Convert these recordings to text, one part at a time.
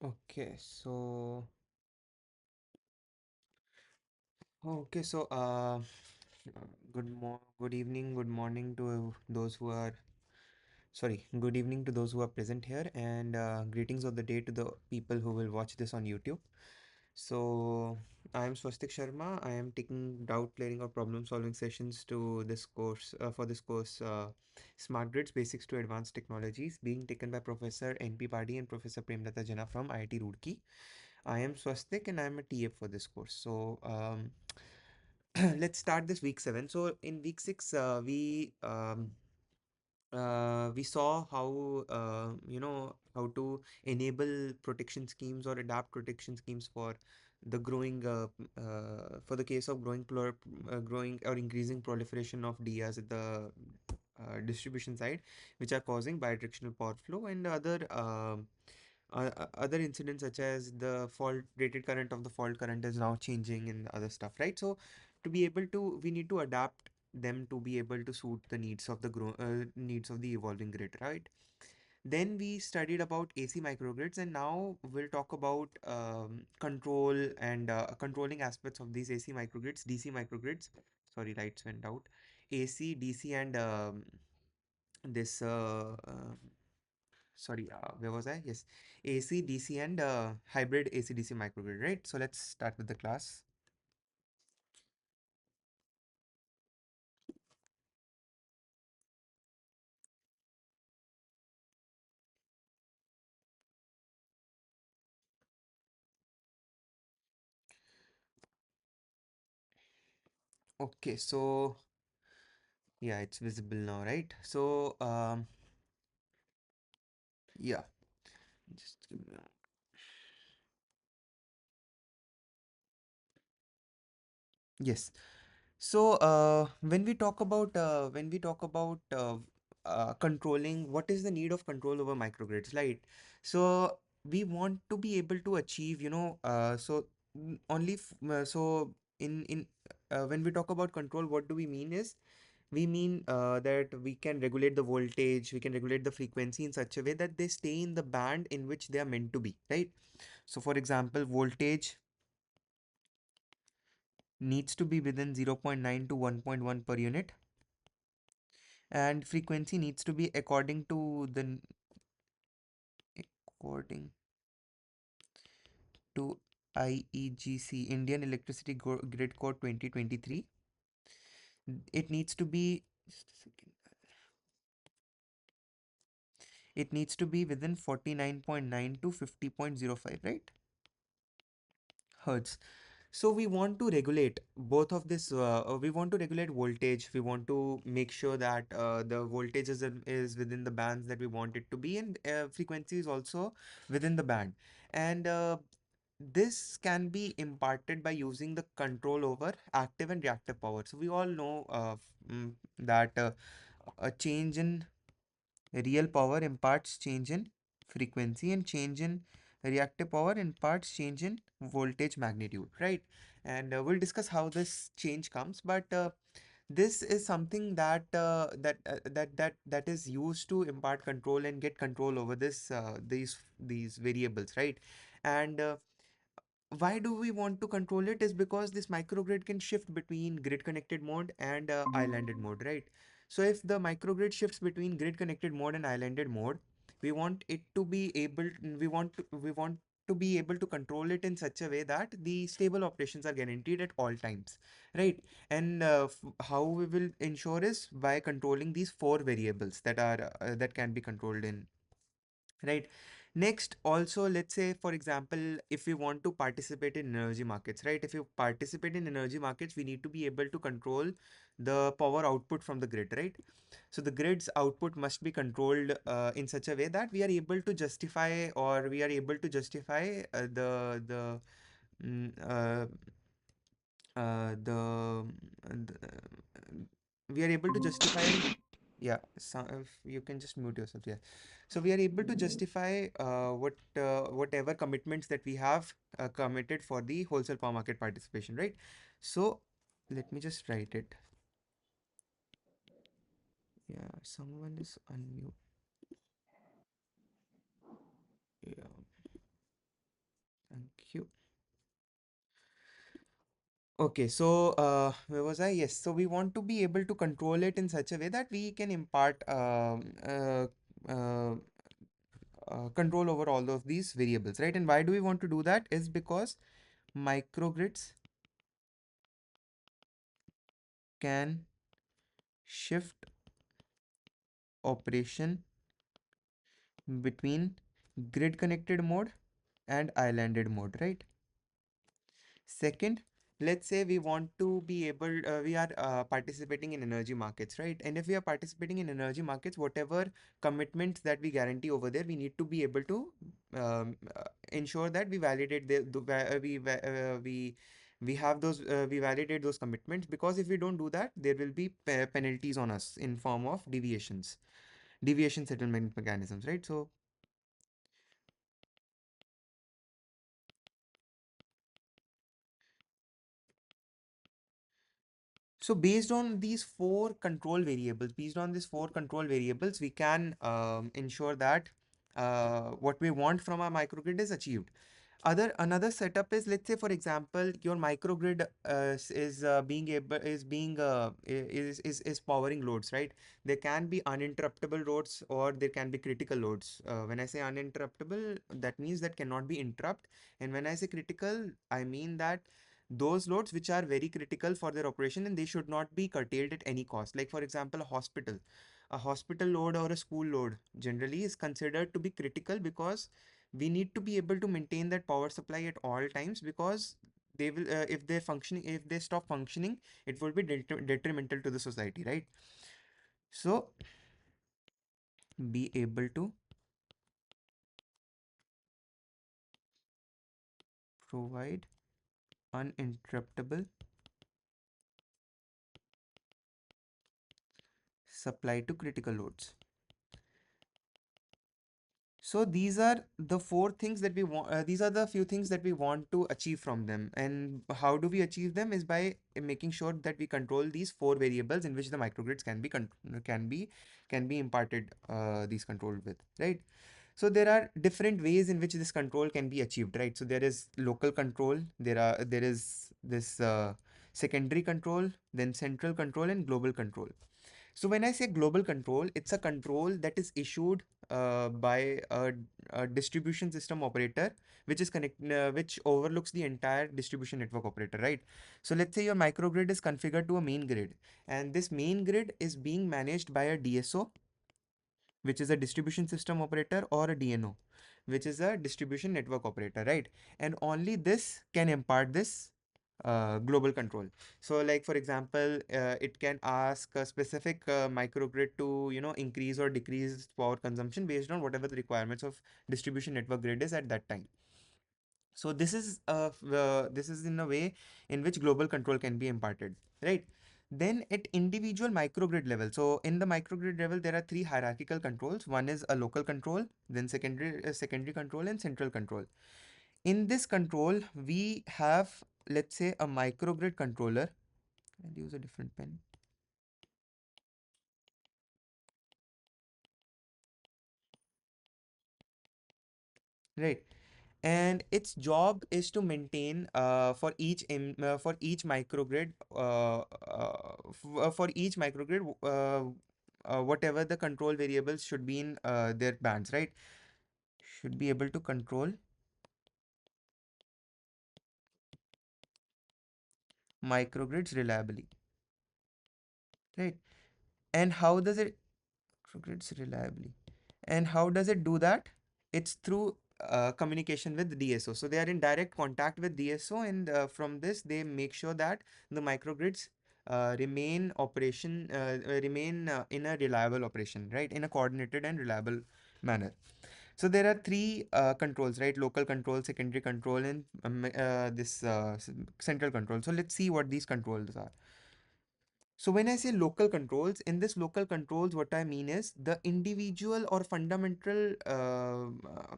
Okay, so good evening, good morning to those who are good evening to those who are present here, and greetings of the day to the people who will watch this on YouTube. So I am Swastik Sharma. I am taking doubt clearing or problem solving sessions to this course for this course, Smart Grids Basics to Advanced Technologies, being taken by Professor NP Padhy and Professor Premlata Jena from IIT Roorkee. I am Swastik and I am a TA for this course. So let's start this week 7. So in week 6, we saw how how to enable protection schemes or adapt protection schemes for the growing for the case of growing or increasing proliferation of DIAs at the distribution side, which are causing bidirectional power flow and other incidents such as the fault rated current of the fault current is now changing and other stuff, right? So to be able to, we need to adapt them to be able to suit the needs of the needs of the evolving grid, right? Then we studied about AC microgrids, and now we'll talk about control and controlling aspects of these AC microgrids, DC microgrids. Sorry, lights went out. AC, DC, and this sorry, where was I? Yes, AC, DC, and hybrid AC, DC microgrid, right? So let's start with the class. Okay, so yeah, it's visible now, right? So yeah, just give me yes. So when we talk about controlling, what is the need of control over microgrids, right? So we want to be able to achieve, only so in when we talk about control, what do we mean is we mean that we can regulate the voltage, we can regulate the frequency in such a way that they stay in the band in which they are meant to be, right? So for example, voltage needs to be within 0.9 to 1.1 per unit, and frequency needs to be according to IEGC, Indian Electricity Grid Code 2023. It needs to be just a second. It needs to be within 49.9 to 50.05, right? Hertz. So we want to regulate both of this. We want to regulate voltage. We want to make sure that the voltage is within the bands that we want it to be, and frequency is also within the band. And this can be imparted by using the control over active and reactive power. So we all know that a change in real power imparts change in frequency, and change in reactive power imparts change in voltage magnitude, right? And we'll discuss how this change comes, but this is something that is used to impart control and get control over these variables, right? And why do we want to control it is because this microgrid can shift between grid connected mode and islanded mode, right? So if the microgrid shifts between grid connected mode and islanded mode, we want it to be able we want to be able to control it in such a way that the stable operations are guaranteed at all times, right? And how we will ensure is by controlling these four variables that can be controlled in, right? Next, also, let's say for example, if we want to participate in energy markets, right? If you participate in energy markets, we need to be able to control the power output from the grid, right? So the grid's output must be controlled in such a way that we are able to justify, or we are able to justify mm, uh, we are able to justify, yeah, so if you can just mute yourself, yeah. So we are able to justify whatever commitments that we have committed for the wholesale power market participation, right? So let me just write it. Yeah, someone is unmute. Yeah, thank you. Okay, so where was I? Yes, so we want to be able to control it in such a way that we can impart uh, control over all of these variables, right? And why do we want to do that? Is because microgrids can shift operation between grid connected mode and islanded mode, right? Second, let's say we want to be able, we are participating in energy markets, right? And if we are participating in energy markets, whatever commitments that we guarantee over there, we need to be able to ensure that we validate we have those we validate those commitments, because if we don't do that, there will be penalties on us in form of deviation settlement mechanisms, right? So based on these four control variables, we can ensure that what we want from our microgrid is achieved. Another setup is, let's say for example, your microgrid is powering loads, right? There can be uninterruptible loads or there can be critical loads. When I say uninterruptible, that means that cannot be interrupt, and when I say critical, I mean that those loads which are very critical for their operation and they should not be curtailed at any cost. Like for example, a hospital load or a school load generally is considered to be critical, because we need to be able to maintain that power supply at all times, because they will if they stop functioning, it will be detrimental to the society, right? So be able to provide uninterruptible supply to critical loads. So these are the four things that we want. These are the few things that we want to achieve from them. And how do we achieve them? Is by making sure that we control these four variables in which the microgrids can be imparted these controlled with, right? So there are different ways in which this control can be achieved, right? So there is local control. There is this secondary control, then central control, and global control. So when I say global control, it's a control that is issued by a distribution system operator, which overlooks the entire distribution network operator, right? So let's say your microgrid is configured to a main grid, and this main grid is being managed by a DSO, which is a distribution system operator, or a DNO, which is a distribution network operator, right? And only this can impart this global control. So like for example, it can ask a specific microgrid to increase or decrease power consumption based on whatever the requirements of distribution network grid is at that time. So this is in a way in which global control can be imparted, right? Then at individual microgrid level, so in the microgrid level, there are three hierarchical controls. One is a local control, then secondary control, and central control. In this control, we have, let's say, a microgrid controller. I'll use a different pen, right? And its job is to maintain for each microgrid for each microgrid whatever the control variables should be in their bands, right? Should be able to control microgrids reliably, right? And how does it microgrids reliably? And how does it do that? It's through communication with DSO. So they are in direct contact with DSO, and from this they make sure that the microgrids remain in a reliable operation, right? In a coordinated and reliable manner. So there are three controls, right? Local control, secondary control, and this central control. So let's see what these controls are. So when I say local controls, in this local controls, what I mean is the individual or fundamental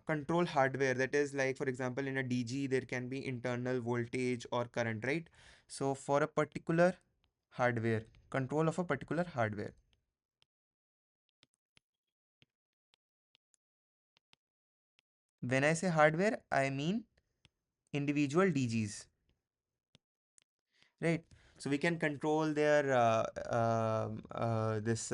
control hardware. That is, like for example, in a DG, there can be internal voltage or current, right? So for a particular hardware, control of a particular hardware. When I say hardware, I mean individual DGs, right? So we can control their this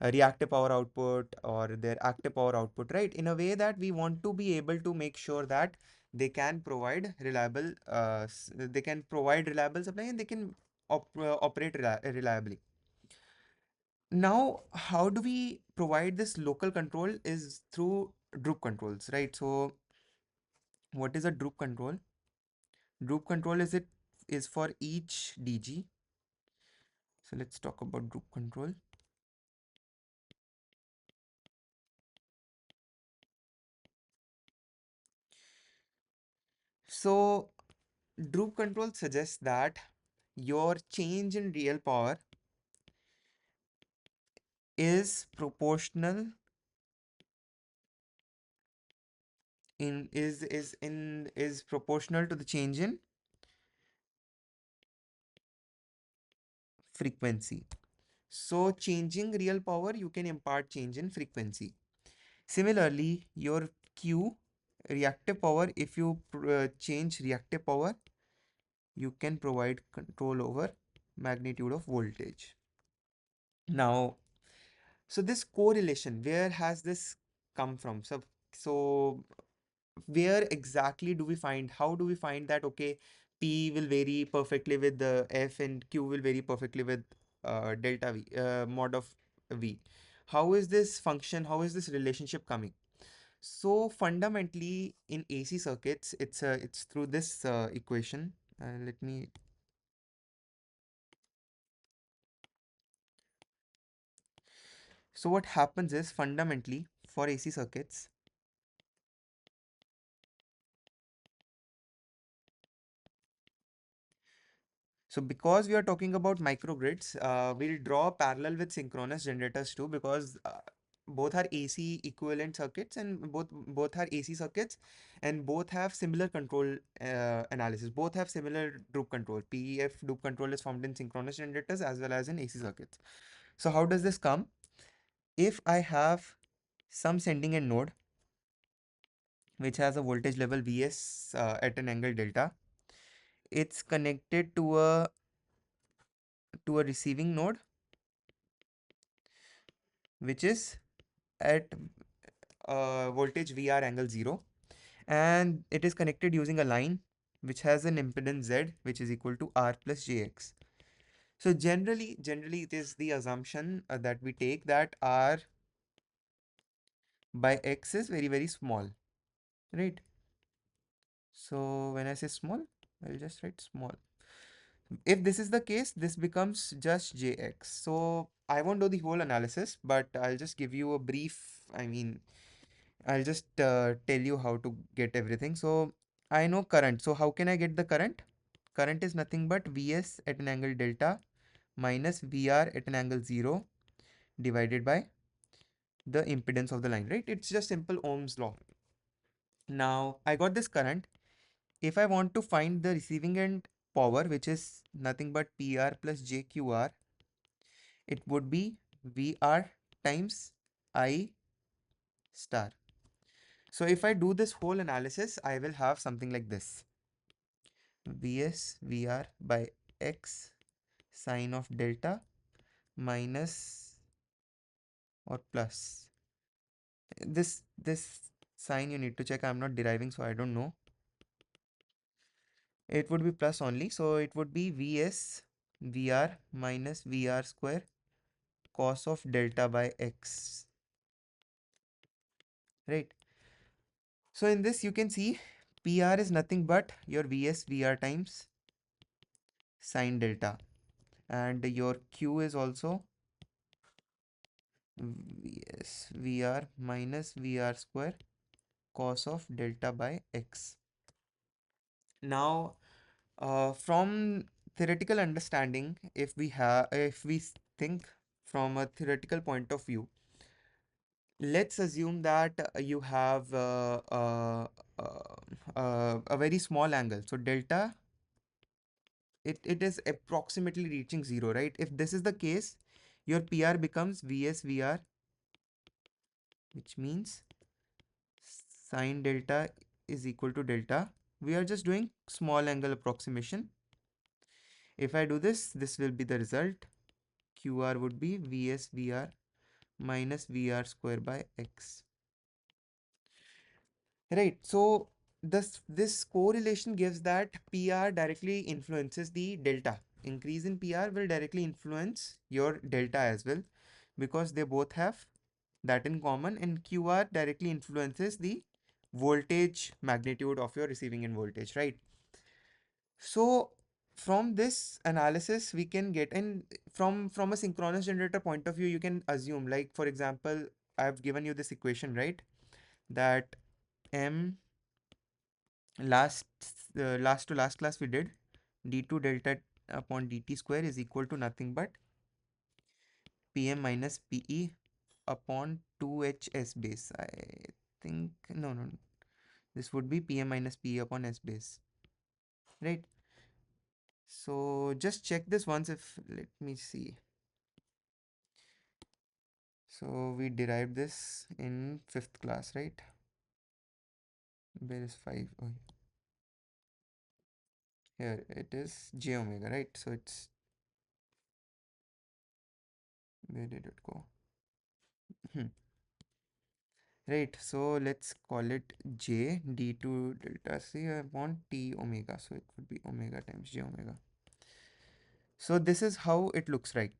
reactive power output or their active power output, right? In a way that we want to be able to make sure that they can provide reliable, they can provide reliable supply and they can operate reliably. Now, how do we provide this local control is through droop controls, right? So what is a droop control? Droop control is for each DG. So let's talk about droop control. So droop control suggests that your change in real power is proportional is proportional to the change in frequency. So changing real power, you can impart change in frequency. Similarly, your Q reactive power, if you change reactive power, you can provide control over magnitude of voltage. Now, so this correlation, where has this come from? So where exactly do we find, how do we find that, okay, P will vary perfectly with the F and Q will vary perfectly with delta V, mod of V? How is this function, how is this relationship coming? So fundamentally in AC circuits, it's through this equation. Let me. So what happens is fundamentally for AC circuits. So because we are talking about microgrids, we'll draw parallel with synchronous generators too, because both are AC equivalent circuits and both are AC circuits and both have similar control analysis. Both have similar droop control. PEF droop control is formed in synchronous generators as well as in AC circuits. So how does this come? If I have some sending end node which has a voltage level Vs at an angle delta, it's connected to a receiving node which is at voltage VR angle 0, and it is connected using a line which has an impedance Z which is equal to R plus JX. So generally it is the assumption that we take that R by X is very small, right? So when I say small, I'll just write small. If this is the case, this becomes just Jx. So I won't do the whole analysis, but I'll just give you a brief, I mean, I'll just tell you how to get everything. So I know current. So how can I get the current? Current is nothing but Vs at an angle delta minus Vr at an angle 0 divided by the impedance of the line, right? It's just simple Ohm's law. Now I got this current. If I want to find the receiving end power, which is nothing but PR plus JQR, it would be VR times I star. So if I do this whole analysis, I will have something like this. Vs VR by X sine of delta minus or plus. This sign you need to check. I'm not deriving, so I don't know. It would be plus only. So it would be Vs VR minus VR square cos of delta by X. Right. So in this you can see PR is nothing but your Vs VR times sine delta, and your Q is also Vs VR minus VR square cos of delta by X. Now from theoretical understanding, if we think from a theoretical point of view, let's assume that you have a very small angle. So delta, it is approximately reaching 0, right? If this is the case, your PR becomes VS VR, which means sine delta is equal to delta. We are just doing small angle approximation. If I do this, this will be the result. QR would be VS VR minus VR square by X. Right. So this correlation gives that PR directly influences the delta. Increase in PR will directly influence your delta as well, because they both have that in common, and QR directly influences the voltage magnitude of your receiving end voltage, right? So from this analysis we can get in, from a synchronous generator point of view, you can assume, like for example, I've given you this equation, right? That M last last to last class we did d2 delta upon dt square is equal to nothing but Pm minus Pe upon 2hs base. I think no, this would be Pm minus Pe upon s base, right? So just check this once. If let me see. So we derived this in 5th class, right? Where is 5? Oh, here it is j omega, right? So it's, where did it go? Hmm. Right, so let's call it j d2 delta c upon t omega. So it would be omega times j omega. So this is how it looks like,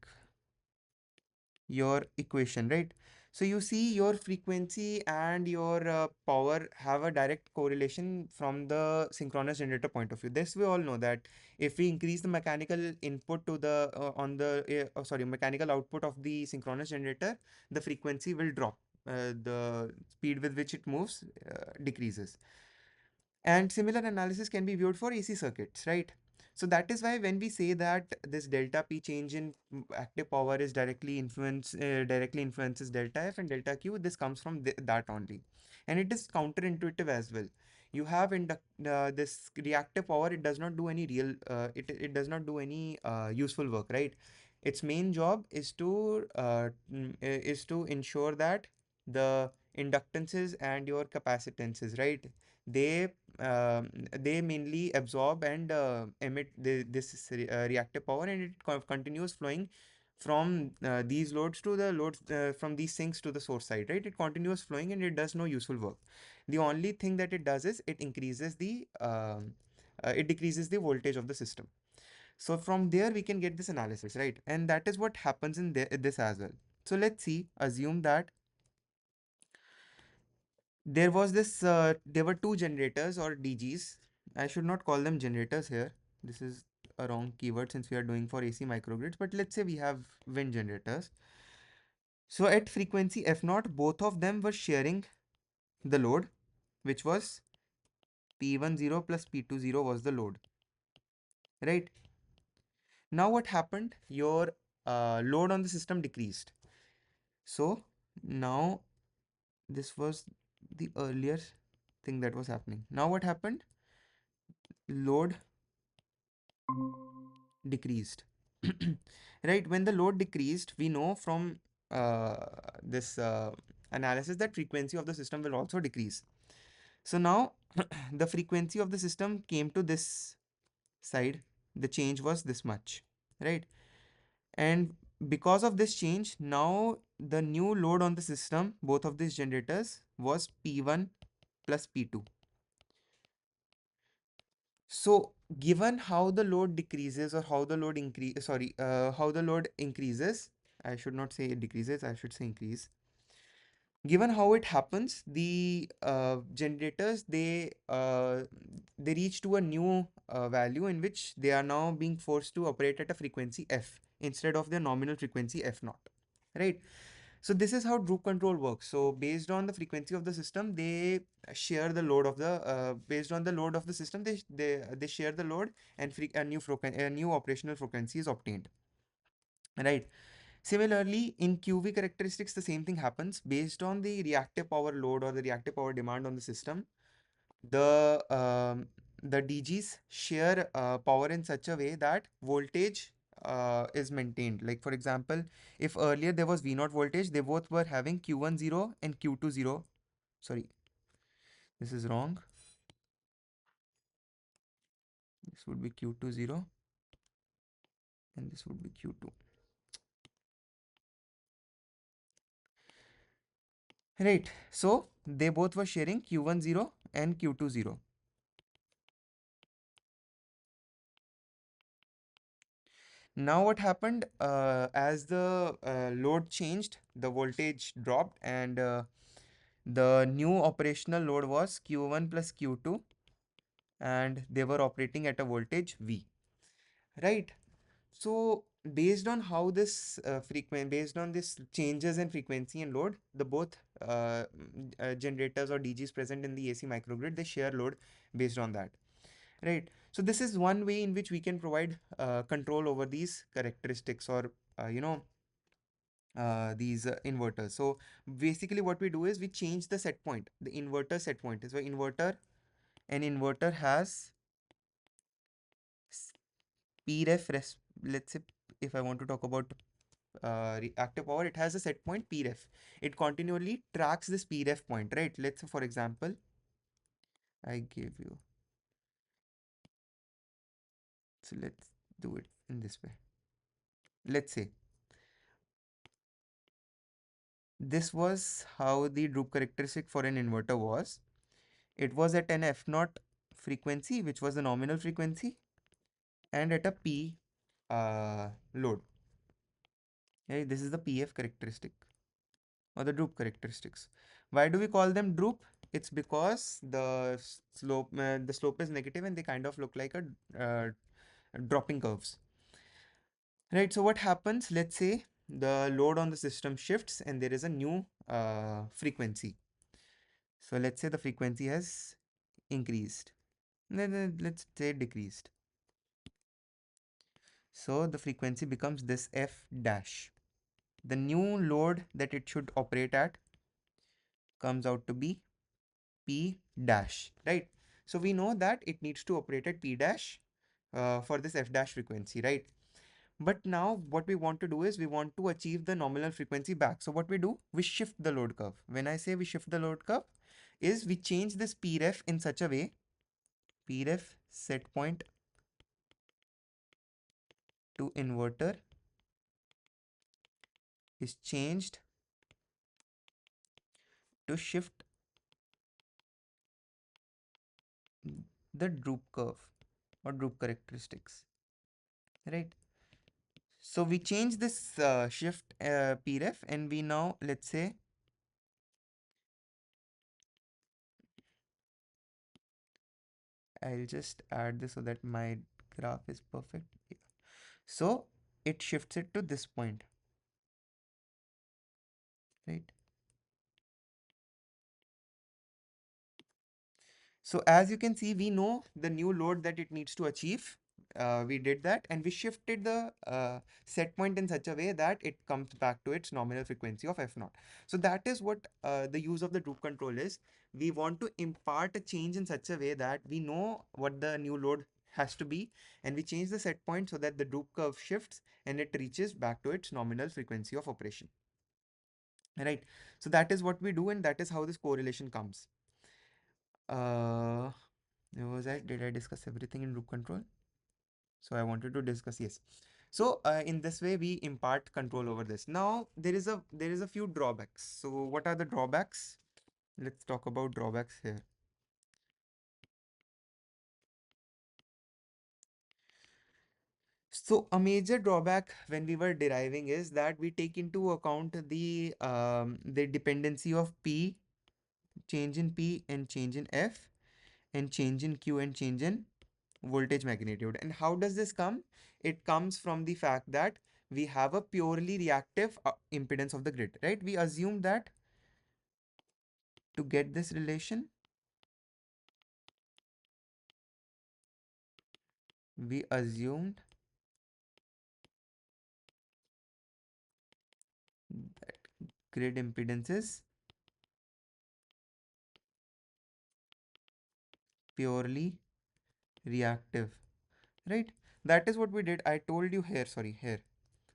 your equation, right? So you see your frequency and your power have a direct correlation from the synchronous generator point of view. This we all know, that if we increase the mechanical input to the mechanical output of the synchronous generator, the frequency will drop. The speed with which it moves decreases. And similar analysis can be viewed for AC circuits, right? So that is why when we say that this delta P change in active power is directly influences delta F and delta Q, this comes from that only. And it is counterintuitive as well. You have this reactive power, it does not do any it does not do any useful work, right? Its main job is to ensure that the inductances and your capacitances, right? They they mainly absorb and emit this reactive power, and it continues flowing from these loads to the loads, from these sinks to the source side, right? It continues flowing and it does no useful work. The only thing that it does is it decreases the voltage of the system. So from there we can get this analysis, right? And that is what happens in this as well. So let's see, assume that there were two generators or DGs. I should not call them generators here. This is a wrong keyword since we are doing for AC microgrids, but let's say we have wind generators. So at frequency F0, both of them were sharing the load, which was P10 plus P20 was the load, right? Now what happened? Your load on the system decreased. So now this was the earlier thing that was happening. Now what happened? Load decreased. Right, when the load decreased, we know from this analysis that frequency of the system will also decrease. So now the frequency of the system came to this side, the change was this much, right? And because of this change, now the new load on the system, both of these generators, was P1 plus P2. So given how the load decreases, or how the load how the load increases, I should not say it decreases, I should say increase. Given how it happens, the generators, they reach to a new value in which they are now being forced to operate at a frequency F instead of their nominal frequency F naught, right? So this is how droop control works. So based on the frequency of the system, they share the load of the based on the load of the system, they share the load, and a new operational frequency is obtained, right? Similarly, in QV characteristics, the same thing happens based on the reactive power load or the reactive power demand on the system. The the DGs share power in such a way that voltage is maintained. Like for example, if earlier there was V0 voltage, they both were having Q10 and Q20. Sorry, This is wrong. This would be Q2 0 and this would be Q2. Right. So they both were sharing Q1 0 and Q2 0. Now what happened, as the load changed, the voltage dropped, and the new operational load was Q1 plus Q2, and they were operating at a voltage V. Right. So based on how this based on this changes in frequency and load, the both generators or DGs present in the AC microgrid, they share load based on that. Right. So this is one way in which we can provide control over these characteristics, or these inverters. So basically what we do is we change the set point. The inverter set point is where an inverter has PREF, let's say, if I want to talk about reactive power, it has a set point PREF. It continually tracks this PREF point, right? Let's say, for example, I give you, so let's do it in this way. Let's say this was how the droop characteristic for an inverter was. It was at an F naught frequency, which was the nominal frequency, and at a P load. Okay, this is the PF characteristic or the droop characteristics. Why do we call them droop? It's because the slope is negative and they kind of look like a dropping curves. Right. So what happens? Let's say the load on the system shifts and there is a new frequency. So let's say the frequency has increased. Then let's say decreased. So the frequency becomes this F dash. The new load that it should operate at comes out to be P dash, right? So we know that it needs to operate at P dash for this F dash frequency, right? But now what we want to do is we want to achieve the nominal frequency back. So what we do, we shift the load curve. When I say we shift the load curve, is we change this PREF in such a way, PREF set point to inverter is changed to shift the droop curve or droop characteristics, right? So we change this shift PREF, and we now, let's say, I'll just add this so that my graph is perfect. Yeah. So it shifts it to this point, right? So as you can see, we know the new load that it needs to achieve. We did that and we shifted the set point in such a way that it comes back to its nominal frequency of F naught. So that is what the use of the droop control is. We want to impart a change in such a way that we know what the new load has to be, and we change the set point so that the droop curve shifts and it reaches back to its nominal frequency of operation. Right. So that is what we do, and that is how this correlation comes. Did I discuss everything in loop control? So I wanted to discuss, yes. So in this way we impart control over this. Now there is a few drawbacks. So what are the drawbacks? Let's talk about drawbacks here. So a major drawback when we were deriving is that we take into account the dependency of P, change in P and change in F, and change in Q and change in voltage magnitude. And how does this come? It comes from the fact that we have a purely reactive impedance of the grid, right? We assume that to get this relation, we assumed that grid impedance is purely reactive, right? That is what we did. I told you here, sorry, here.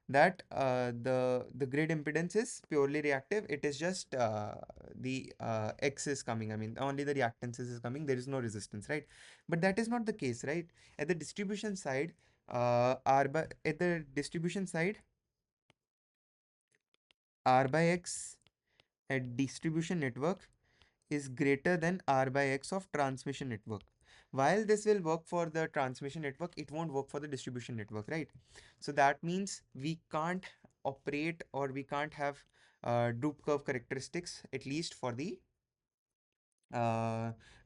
that the grid impedance is purely reactive. It is just the X is coming. I mean, only the reactances is coming. There is no resistance, right? But that is not the case, right? At the distribution side, at the distribution side, R by X at distribution network is greater than R by X of transmission network. While this will work for the transmission network, it won't work for the distribution network, right? So that means we can't operate, or we can't have droop curve characteristics, uh,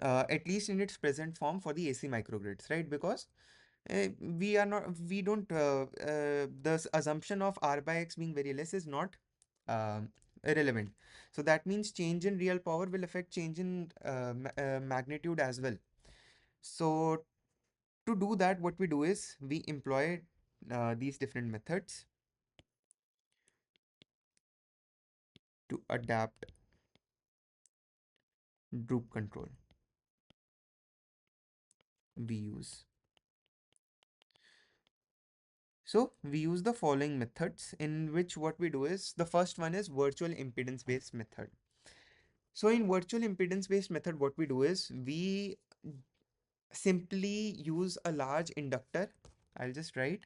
at least in its present form for the AC microgrids, right? Because we don't, the assumption of R by X being very less is not um irrelevant. So that means change in real power will affect change in magnitude as well. So to do that, what we do is we employ these different methods to adapt droop control. We use So we use the following methods, in which what we do is, the first one is virtual impedance based method. So in virtual impedance based method, what we do is we simply use a large inductor. I'll just write,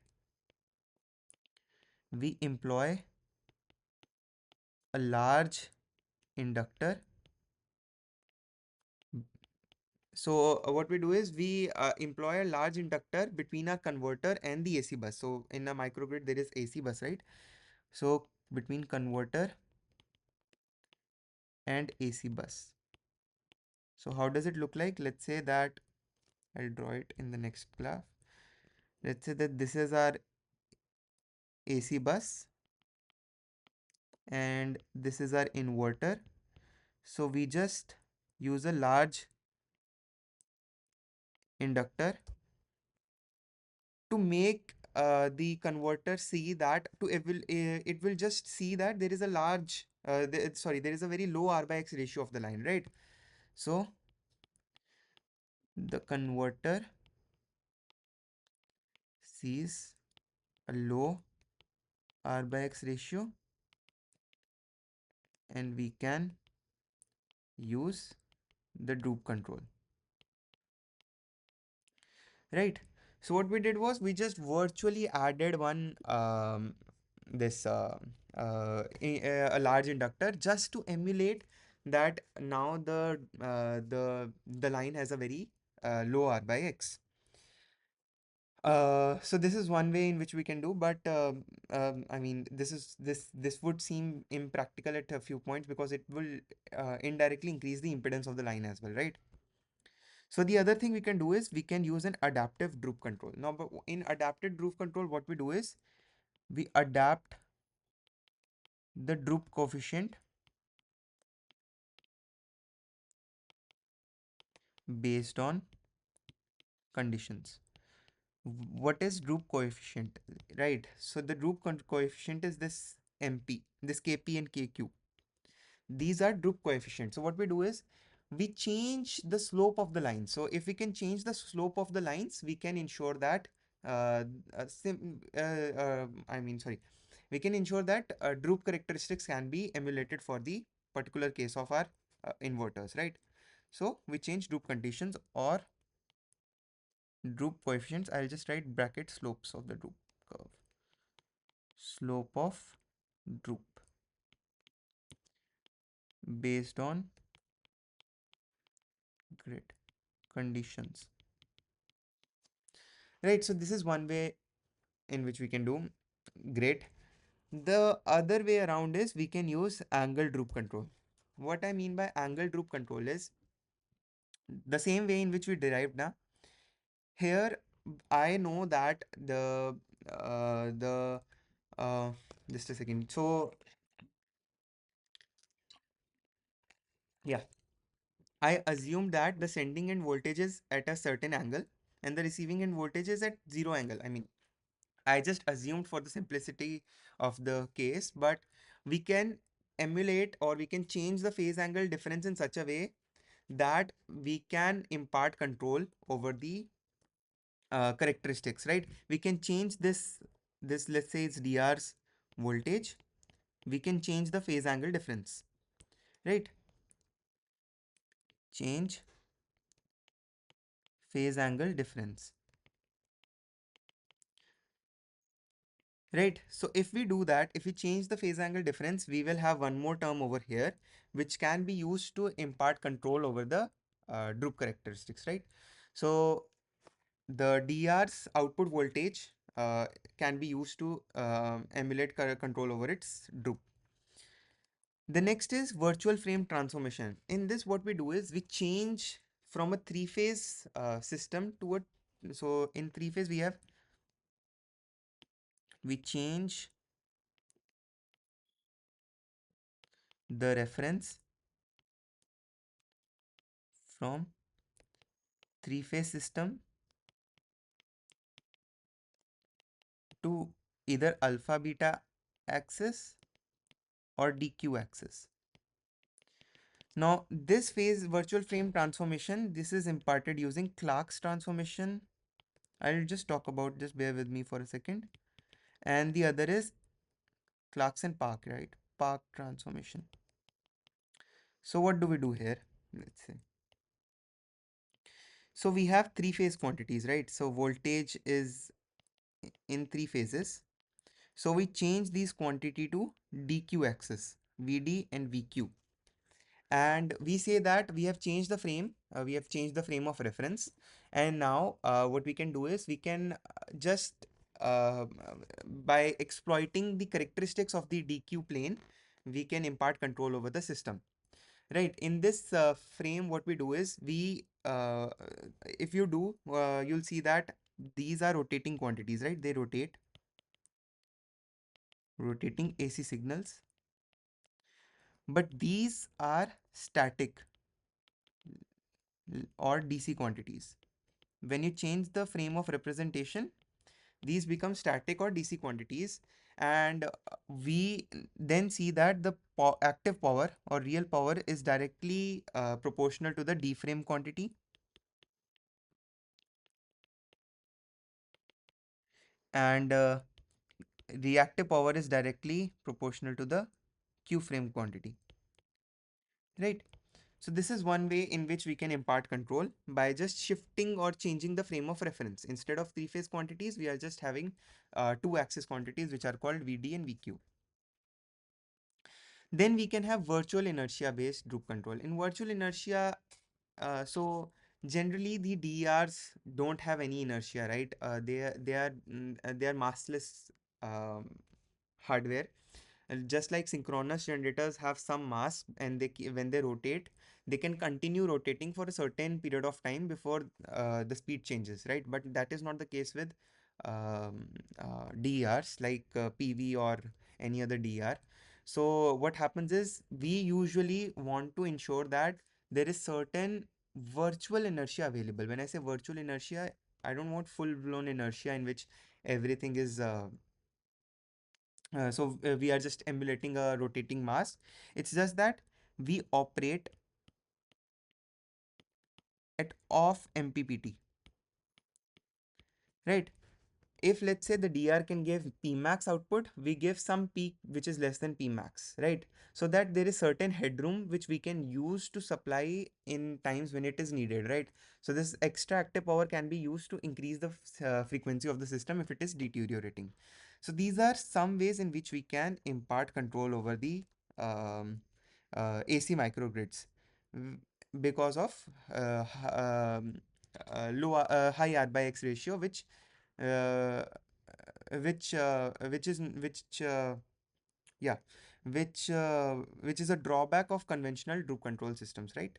we employ a large inductor. So what we do is we employ a large inductor between a converter and the AC bus. So in a microgrid there is AC bus, right? So between converter and AC bus. So how does it look like? Let's say that I'll draw it in the next graph. Let's say that this is our AC bus and this is our inverter. So we just use a large inductor to make the converter see that, it will just see that there is a there is a very low R by X ratio of the line, right? So the converter sees a low R by X ratio, and we can use the droop control, right? So what we did was we just virtually added one this a large inductor just to emulate that now the line has a very low R by X. So this is one way in which we can do, but I mean, this would seem impractical at a few points, because it will indirectly increase the impedance of the line as well, right? So the other thing we can do is we can use an adaptive droop control. Now, but in adaptive droop control, what we do is we adapt the droop coefficient based on conditions. What is droop coefficient, right? So the coefficient is this MP, this KP and KQ. These are droop coefficients. So what we do is we change the slope of the line. So if we can change the slope of the lines, we can ensure that I mean, sorry, we can ensure that droop characteristics can be emulated for the particular case of our inverters, right? So we change droop conditions or droop coefficients. I'll just write bracket slopes of the droop curve. Slope of droop based on grid conditions. Right, so this is one way in which we can do. Great. The other way around is we can use angle droop control. What I mean by angle droop control is the same way in which we derived now. Here, I know that the uh, just a second. So yeah, I assume that the sending end voltage is at a certain angle and the receiving end voltage is at zero angle. I mean, I just assumed for the simplicity of the case, but we can emulate, or we can change the phase angle difference in such a way that we can impart control over the characteristics, right? We can change this, let's say it's DRs voltage, we can change the phase angle difference, right? Change phase angle difference, right? So if we do that, if we change the phase angle difference, we will have one more term over here, which can be used to impart control over the droop characteristics, right? So the DR's output voltage can be used to emulate control over its droop. The next is virtual frame transformation. In this, what we do is we change from a three-phase system to a, so in three-phase we change the reference from three-phase system to either alpha beta axis or DQ axis. Now, this phase virtual frame transformation, this is imparted using Clark's transformation. I'll just talk about, just bear with me for a second. And the other is Clarkson Park, right? Park transformation. So what do we do here? Let's say. So we have three phase quantities, right? So voltage is in three phases. So we change these quantity to DQ axis, VD and VQ. And we say that we have changed the frame, we have changed the frame of reference. And now what we can do is we can just by exploiting the characteristics of the DQ plane, we can impart control over the system. Right, in this frame, what we do is we, if you do, you'll see that these are rotating quantities, right? They rotate, rotating AC signals, but these are static or DC quantities. When you change the frame of representation, these become static or DC quantities, and we then see that the active power or real power is directly proportional to the D frame quantity, and reactive power is directly proportional to the Q frame quantity, right? So this is one way in which we can impart control by just shifting or changing the frame of reference. Instead of three phase quantities, we are just having two axis quantities, which are called VD and VQ. Then we can have virtual inertia based droop control. In virtual inertia, so generally the DRs don't have any inertia, right? They are massless um, hardware. And just like synchronous generators have some mass, and when they rotate, they can continue rotating for a certain period of time before the speed changes, right? But that is not the case with DERs like PV or any other DER. So what happens is we usually want to ensure that there is certain virtual inertia available. When I say virtual inertia, I don't want full blown inertia in which everything is we are just emulating a rotating mass. It's just that we operate at off MPPT, right? If let's say the DR can give Pmax output, we give some peak which is less than Pmax, right? So that there is certain headroom which we can use to supply in times when it is needed, right? So this extra active power can be used to increase the frequency of the system if it is deteriorating. So these are some ways in which we can impart control over the um, AC microgrids because of high R by X ratio, uh, which is which yeah which is a drawback of conventional droop control systems, right?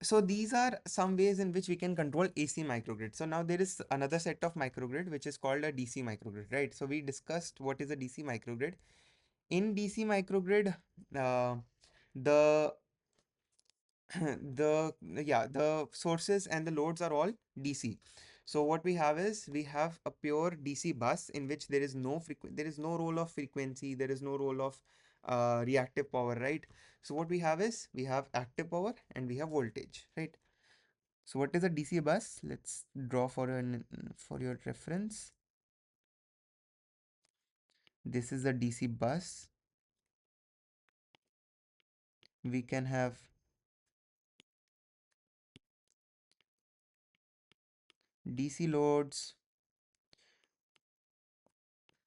So these are some ways in which we can control AC microgrid. So now there is another set of microgrid which is called a DC microgrid, right? So we discussed what is a DC microgrid. In DC microgrid, the the sources and the loads are all DC. So what we have is we have a pure DC bus in which there is no role of frequency, there is no role of reactive power, right? So what we have is we have active power and we have voltage, right? So what is a DC bus? Let's draw for your reference. This is a DC bus. We can have DC loads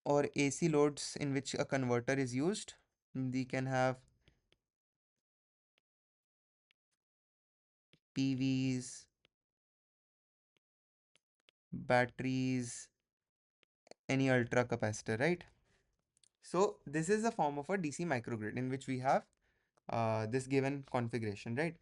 or AC loads in which a converter is used. We can have PVs, batteries, any ultra capacitor, right? So this is a form of a DC microgrid in which we have this given configuration, right?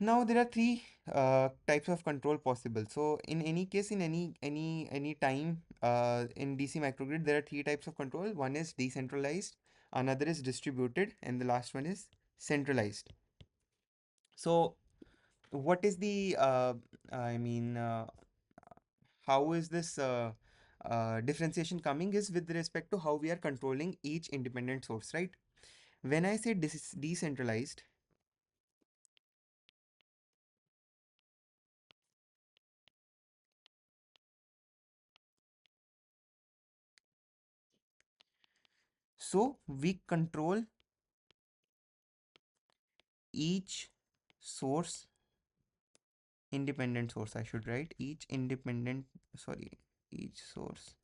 Now there are three types of control possible. So in any case, in any time in DC microgrid, there are three types of control. One is decentralized, another is distributed, and the last one is centralized. So what is the I mean, how is this differentiation coming is with respect to how we are controlling each independent source, right? When I say this is decentralized, so we control each source, independent source, I should write each independent, sorry, each source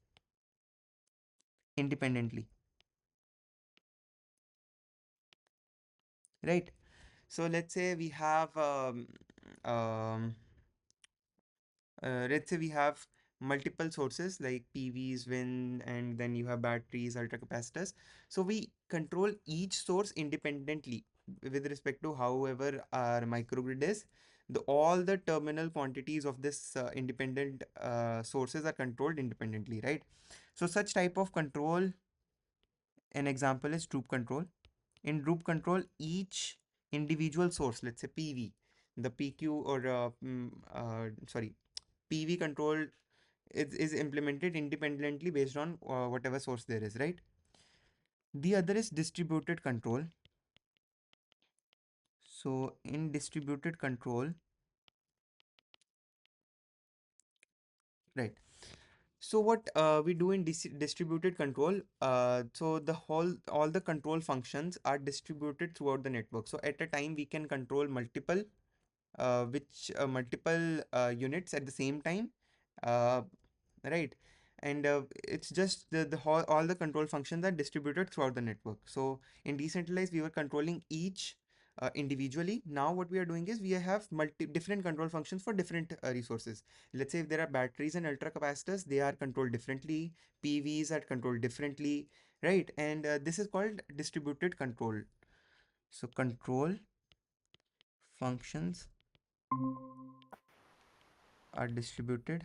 independently, right? So let's say we have um, let's say we have multiple sources like PVs, wind, and then you have batteries, ultra capacitors. So we control each source independently with respect to however our microgrid is. All the terminal quantities of this independent sources are controlled independently, right? So such type of control, an example is loop control. In loop control, each individual source, let's say PV, the PQ or sorry, PV control is implemented independently based on whatever source there is, right? The other is distributed control. So in distributed control, right? So what we do in distributed control, so all the control functions are distributed throughout the network. So at a time we can control multiple units at the same time, uh, right? And it's just all the control functions are distributed throughout the network. So in decentralized we were controlling each individually. Now what we are doing is we have different control functions for different resources. Let's say if there are batteries and ultra capacitors, they are controlled differently. PVs are controlled differently, right? And this is called distributed control. So control functions are distributed.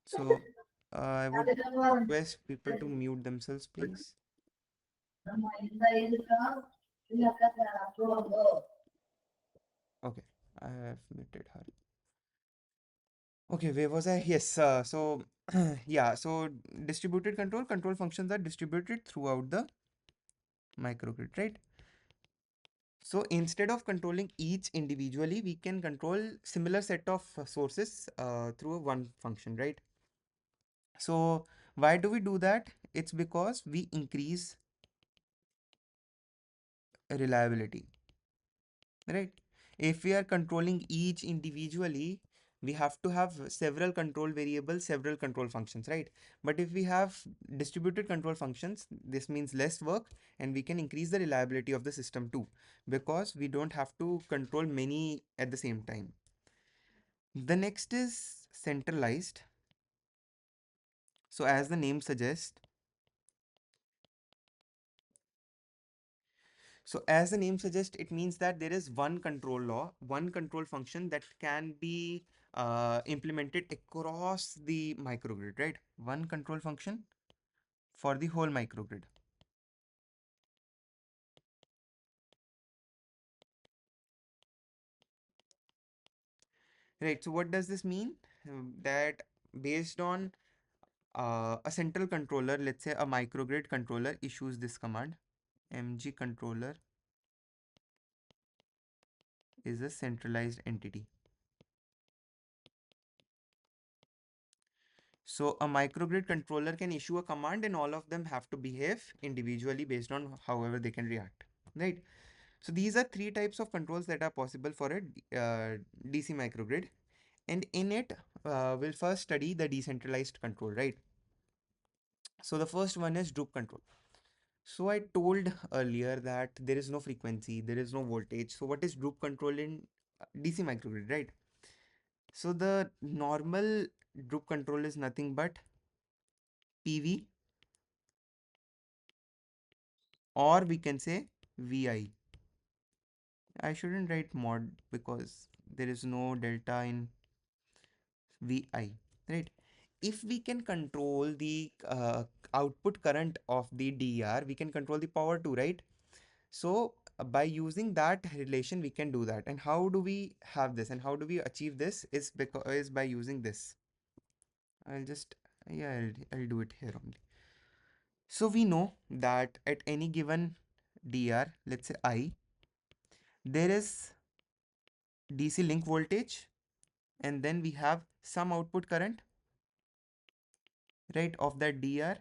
So I would request people to mute themselves, please. Okay, I have muted her. Okay, where was I? Yes, so yeah, so distributed control functions are distributed throughout the microgrid, right? So instead of controlling each individually, we can control similar set of sources through one function, right? So why do we do that? It's because we increase reliability, right? If we are controlling each individually, we have to have several control variables, several control functions, right? But if we have distributed control functions, this means less work, and we can increase the reliability of the system too, because we don't have to control many at the same time. The next is centralized. So as the name suggests, So as the name suggests, it means that there is one control law, one control function that can be implemented across the microgrid, right? One control function for the whole microgrid. Right. So what does this mean? That based on a central controller, let's say a microgrid controller issues this command, mg controller is a centralized entity. So a microgrid controller can issue a command and all of them have to behave individually based on however they can react, right? So these are three types of controls that are possible for a DC microgrid. And in it, we'll first study the decentralized control, right? So the first one is droop control. So I told earlier that there is no frequency, there is no voltage. So what is droop control in DC microgrid, right? So the normal droop control is nothing but PV, or we can say VI. I shouldn't write mod because there is no delta in VI, right? If we can control the output current of the DER, we can control the power too, right? So by using that relation, we can do that. And how do we have this? And how do we achieve this? Is by using this. I'll just yeah, I'll do it here only. So we know that at any given DR, let's say I, there is DC link voltage, and then we have some output current, right, of that DR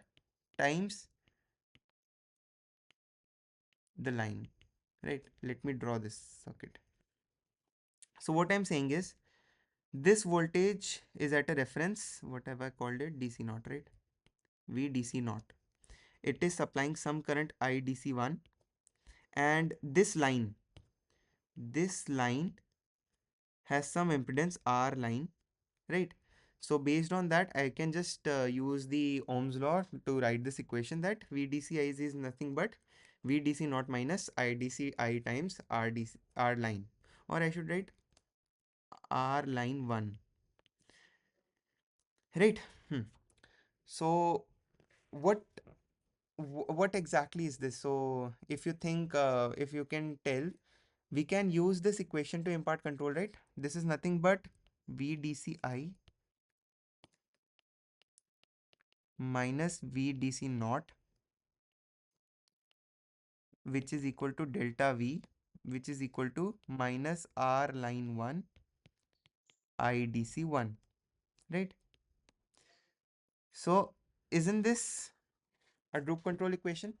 times the line, right? Let me draw this circuit. So what I'm saying is this voltage is at a reference, what have I called it? DC naught, right? VDC naught. It is supplying some current IDC1, and this line has some impedance R line, right? So based on that, I can just use the Ohm's law to write this equation that VDC is nothing but VDC naught minus IDC I times RDC R line, or I should write R line 1, right? So what what exactly is this? So if you think, if you can tell, we can use this equation to impart control, right? This is nothing but VDCI minus VDC naught, which is equal to delta V, which is equal to minus R line 1 IDC1, right? So isn't this a droop control equation,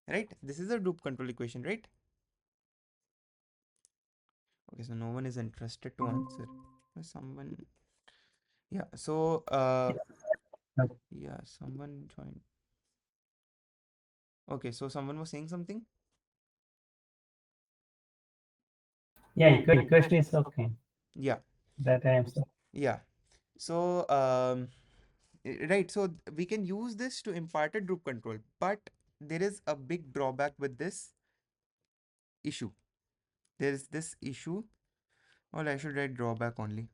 right? This is a droop control equation, right? Okay, so no one is interested to answer. Someone, yeah. So yeah, someone joined. Okay, so someone was saying something. Yeah, equation is okay. Yeah, That I am saying. yeah. So right, so we can use this to impart a droop control, but there is a big drawback with this issue. There is this issue, or I should write drawback only.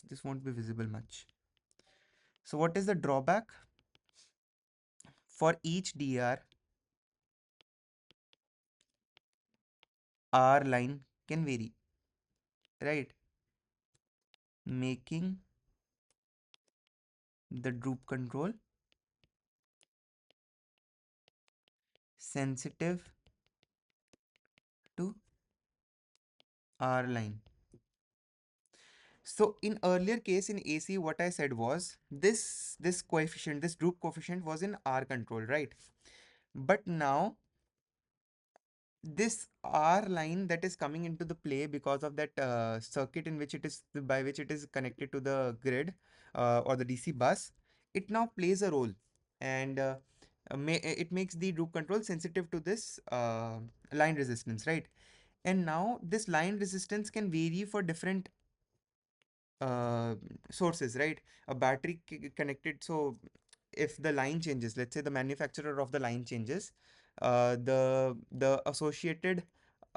This won't be visible much. So what is the drawback? For each DR, R line can vary, right? Making the droop control sensitive to R line. So in earlier case in AC, what I said was this coefficient, this droop coefficient was in R control, right? But now this R line that is coming into the play because of that circuit in which it is by which it is connected to the grid or the DC bus, it now plays a role, and it makes the droop control sensitive to this line resistance, right? And now this line resistance can vary for different uh, sources, right? A battery connected. So if the line changes, let's say the manufacturer of the line changes, the associated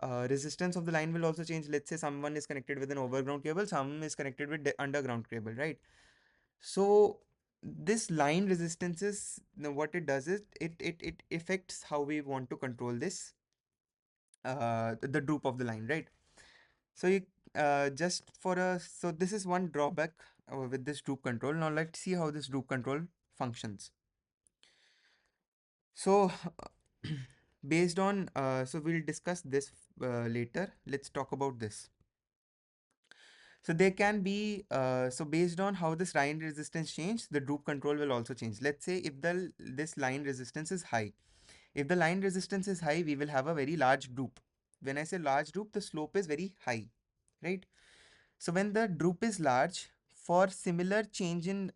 resistance of the line will also change. Let's say someone is connected with an overground cable, some is connected with the underground cable, right? So this line resistances, what it does is it affects how we want to control this the droop of the line, right? So you just for a so this is one drawback with this droop control. Now let's see how this droop control functions. So based on so we'll discuss this later. Let's talk about this. So there can be, so based on how this line resistance change, the droop control will also change. Let's say if this line resistance is high. If the line resistance is high, we will have a very large droop. When I say large droop, the slope is very high, right? So when the droop is large, for similar change in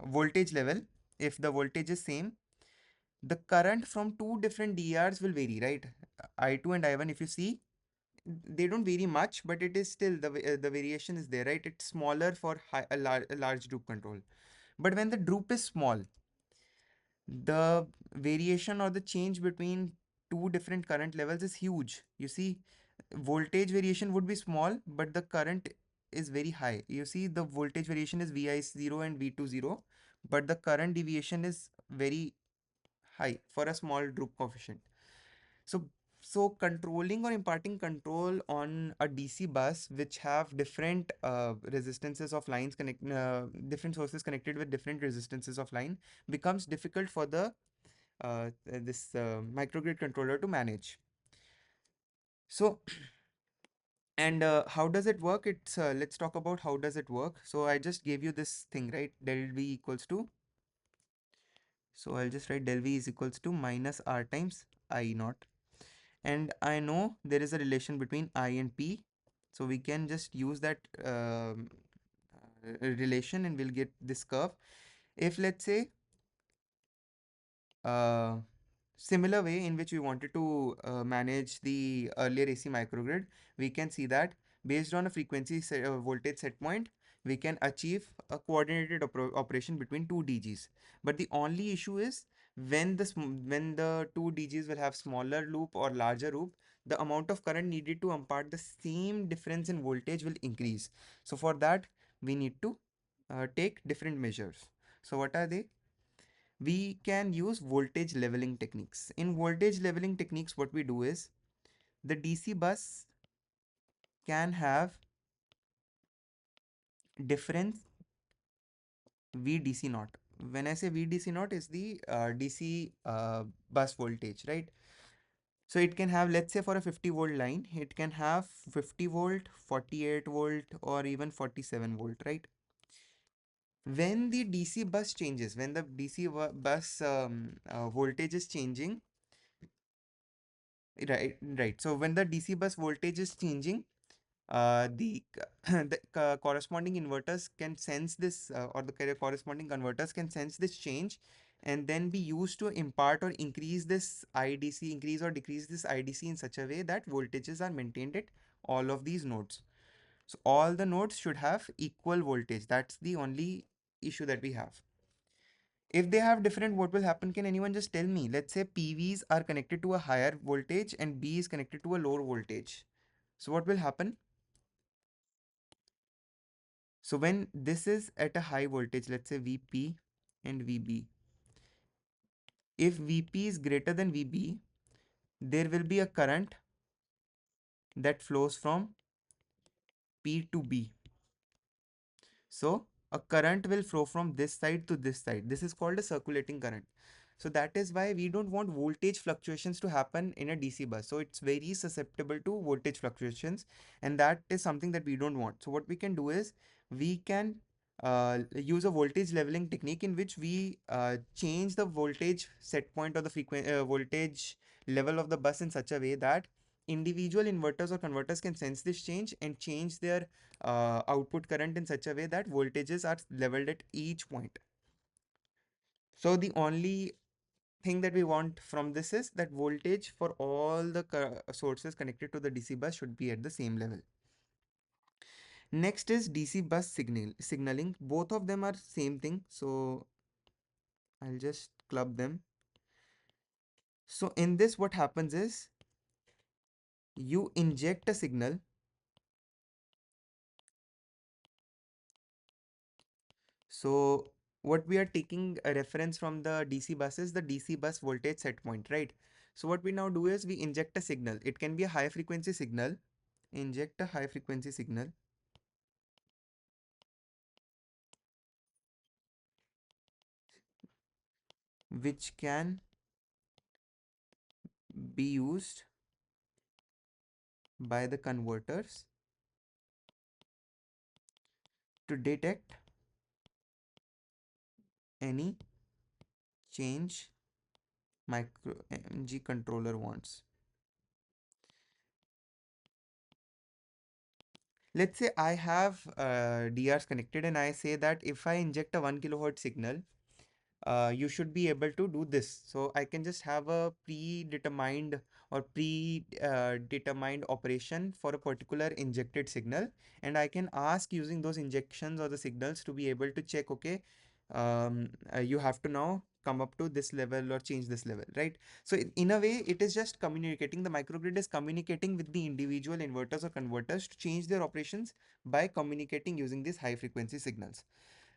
voltage level, if the voltage is same, the current from two different DRs will vary, right? I2 and I1, if you see, they don't vary much, but it is still the variation is there, right? It's smaller for a large droop control. But when the droop is small, the variation or the change between two different current levels is huge. You see, voltage variation would be small, but the current is very high. You see, the voltage variation is Vi0 and V20, but the current deviation is very high for a small droop coefficient. So, so controlling or imparting control on a DC bus which have different resistances of lines different sources connected with different resistances of line becomes difficult for the this microgrid controller to manage. So, and how does it work? It's let's talk about how does it work. So I just gave you this thing, right? Del V equals to. So I'll just write del V is equals to minus R times I naught. And I know there is a relation between I and P. So we can just use that relation and we'll get this curve. If let's say uh, similar way in which we wanted to manage the earlier AC microgrid, we can see that based on a voltage set point, we can achieve a coordinated operation between two DGs. But the only issue is when the two DGs will have smaller loop or larger loop, the amount of current needed to impart the same difference in voltage will increase. So for that, we need to take different measures. So what are they? We can use voltage leveling techniques. In voltage leveling techniques, what we do is the DC bus can have difference VDC naught. When I say VDC naught is the DC bus voltage, right? So it can have, let's say for a 50-volt line, it can have 50 volt, 48 volt, or even 47 volt, right? When the DC bus changes, when the DC bus voltage is changing, right. So when the DC bus voltage is changing, the corresponding inverters can sense this, or the corresponding converters can sense this change, and then be used to impart or increase this IDC, increase or decrease this IDC in such a way that voltages are maintained at all of these nodes. So all the nodes should have equal voltage. That's the only issue that we have. If they have different, what will happen? Can anyone just tell me? Let's say PVs are connected to a higher voltage and B is connected to a lower voltage. So what will happen? So when this is at a high voltage, let's say VP and VB, if VP is greater than VB, there will be a current that flows from P to B. So a current will flow from this side to this side. This is called a circulating current. So that is why we don't want voltage fluctuations to happen in a DC bus. So it's very susceptible to voltage fluctuations, and that is something that we don't want. So what we can do is we can use a voltage leveling technique in which we change the voltage set point or the voltage level of the bus in such a way that individual inverters or converters can sense this change and change their output current in such a way that voltages are leveled at each point. So the only thing that we want from this is that voltage for all the sources connected to the DC bus should be at the same level. Next is DC bus signaling. Both of them are same thing. So I'll just club them. So in this, what happens is you inject a signal. So what we are taking a reference from the DC bus is the DC bus voltage set point, right? So what we now do is we inject a signal. It can be a high frequency signal. Inject a high frequency signal which can be used by the converters to detect any change micro MG controller wants. Let's say I have DRs connected and I say that if I inject a 1 kilohertz signal, you should be able to do this. So I can just have a predetermined or predetermined operation for a particular injected signal, and I can ask using those injections or the signals to be able to check, okay, you have to now come up to this level or change this level, right? So in a way, it is just communicating. The microgrid is communicating with the individual inverters or converters to change their operations by communicating using these high frequency signals.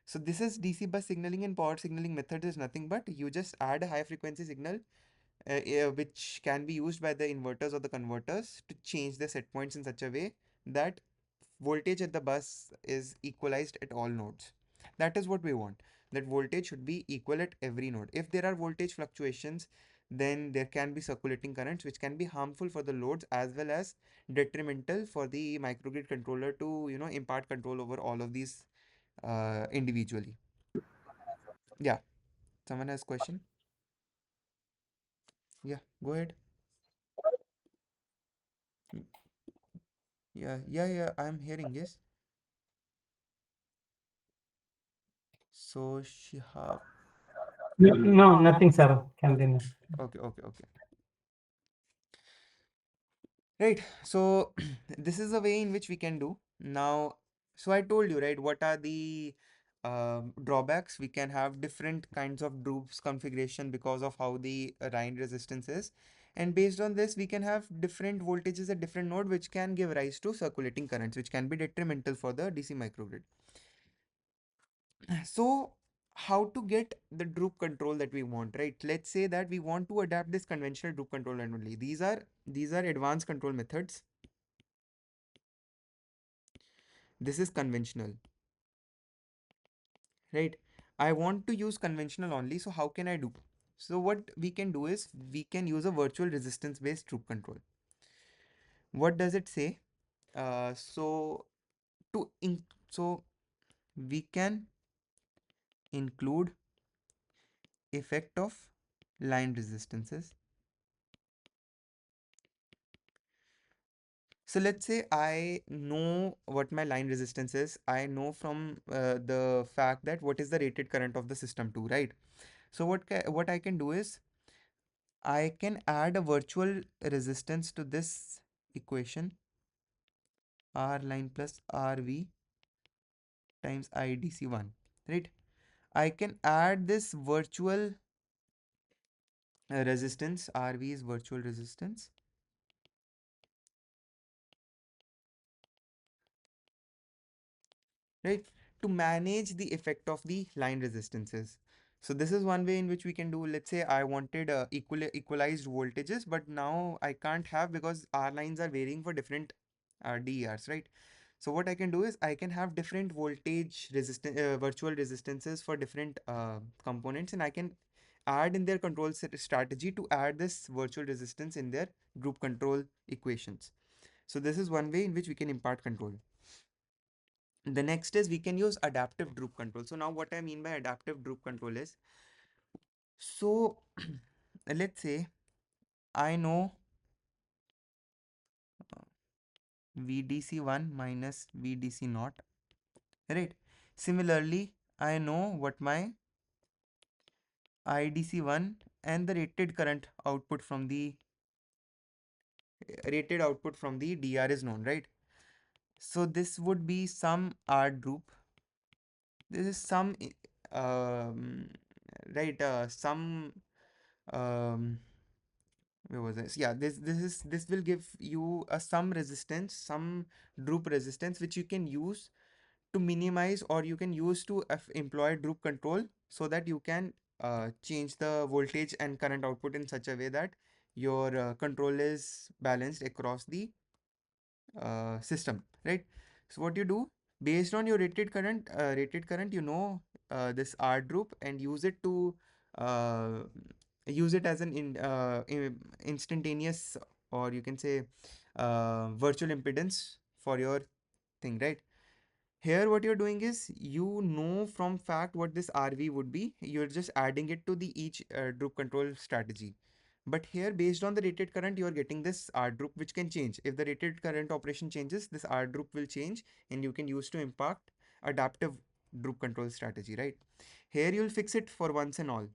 So this is DC bus signaling, and power signaling method is nothing but you just add a high frequency signal which can be used by the inverters or the converters to change the set points in such a way that voltage at the bus is equalized at all nodes. That is what we want. That voltage should be equal at every node. If there are voltage fluctuations, then there can be circulating currents which can be harmful for the loads as well as detrimental for the microgrid controller to impart control over all of these individually. Yeah, someone has question? Yeah, go ahead. Mm, yeah, yeah, yeah, I'm hearing, yes. So Shihab, No, no, nothing, sir. Continue. okay, okay, okay. Right. So this is a way in which we can do now. So I told you, right, what are the drawbacks? We can have different kinds of groups configuration because of how the Rhine resistance is. And based on this, we can have different voltages at different node, which can give rise to circulating currents, which can be detrimental for the DC microgrid. So how to get the droop control that we want, right? Let's say that we want to adapt this conventional droop control only. These are advanced control methods. This is conventional, right? I want to use conventional only. So how can I do? So what we can do is we can use a virtual resistance based droop control. What does it say? So to in so we can include effect of line resistances. So let's say I know what my line resistance is. I know from the fact that what is the rated current of the system too, right? So what I can do is I can add a virtual resistance to this equation, R line plus RV times IDC1, right? I can add this virtual resistance, RV is virtual resistance, right, to manage the effect of the line resistances. So this is one way in which we can do. Let's say I wanted equalized voltages, but now I can't have because our lines are varying for different DERs, right? So what I can do is I can have different voltage resistance, virtual resistances for different components, and I can add in their control strategy to add this virtual resistance in their group control equations. So this is one way in which we can impart control. The next is we can use adaptive droop control. So now what I mean by adaptive droop control is, so let's say I know VDC1 minus VDC naught, right? Similarly, I know what my IDC1 and the rated output from the DR is known, right? So this would be some R droop. This is some um, right some um where was this? Yeah, this will give you a some resistance, some droop resistance, which you can use to minimize, or you can use to employ droop control so that you can change the voltage and current output in such a way that your control is balanced across the system, right? So what you do, based on your rated current, this R droop and use it to uh, use it as an instantaneous, or you can say virtual impedance for your thing, right? Here what you're doing is, you know from fact what this RV would be. You're just adding it to the each droop control strategy. But here, based on the rated current, you are getting this R droop, which can change. If the rated current operation changes, this R droop will change, and you can use to impact adaptive droop control strategy, right? Here you'll fix it for once and all.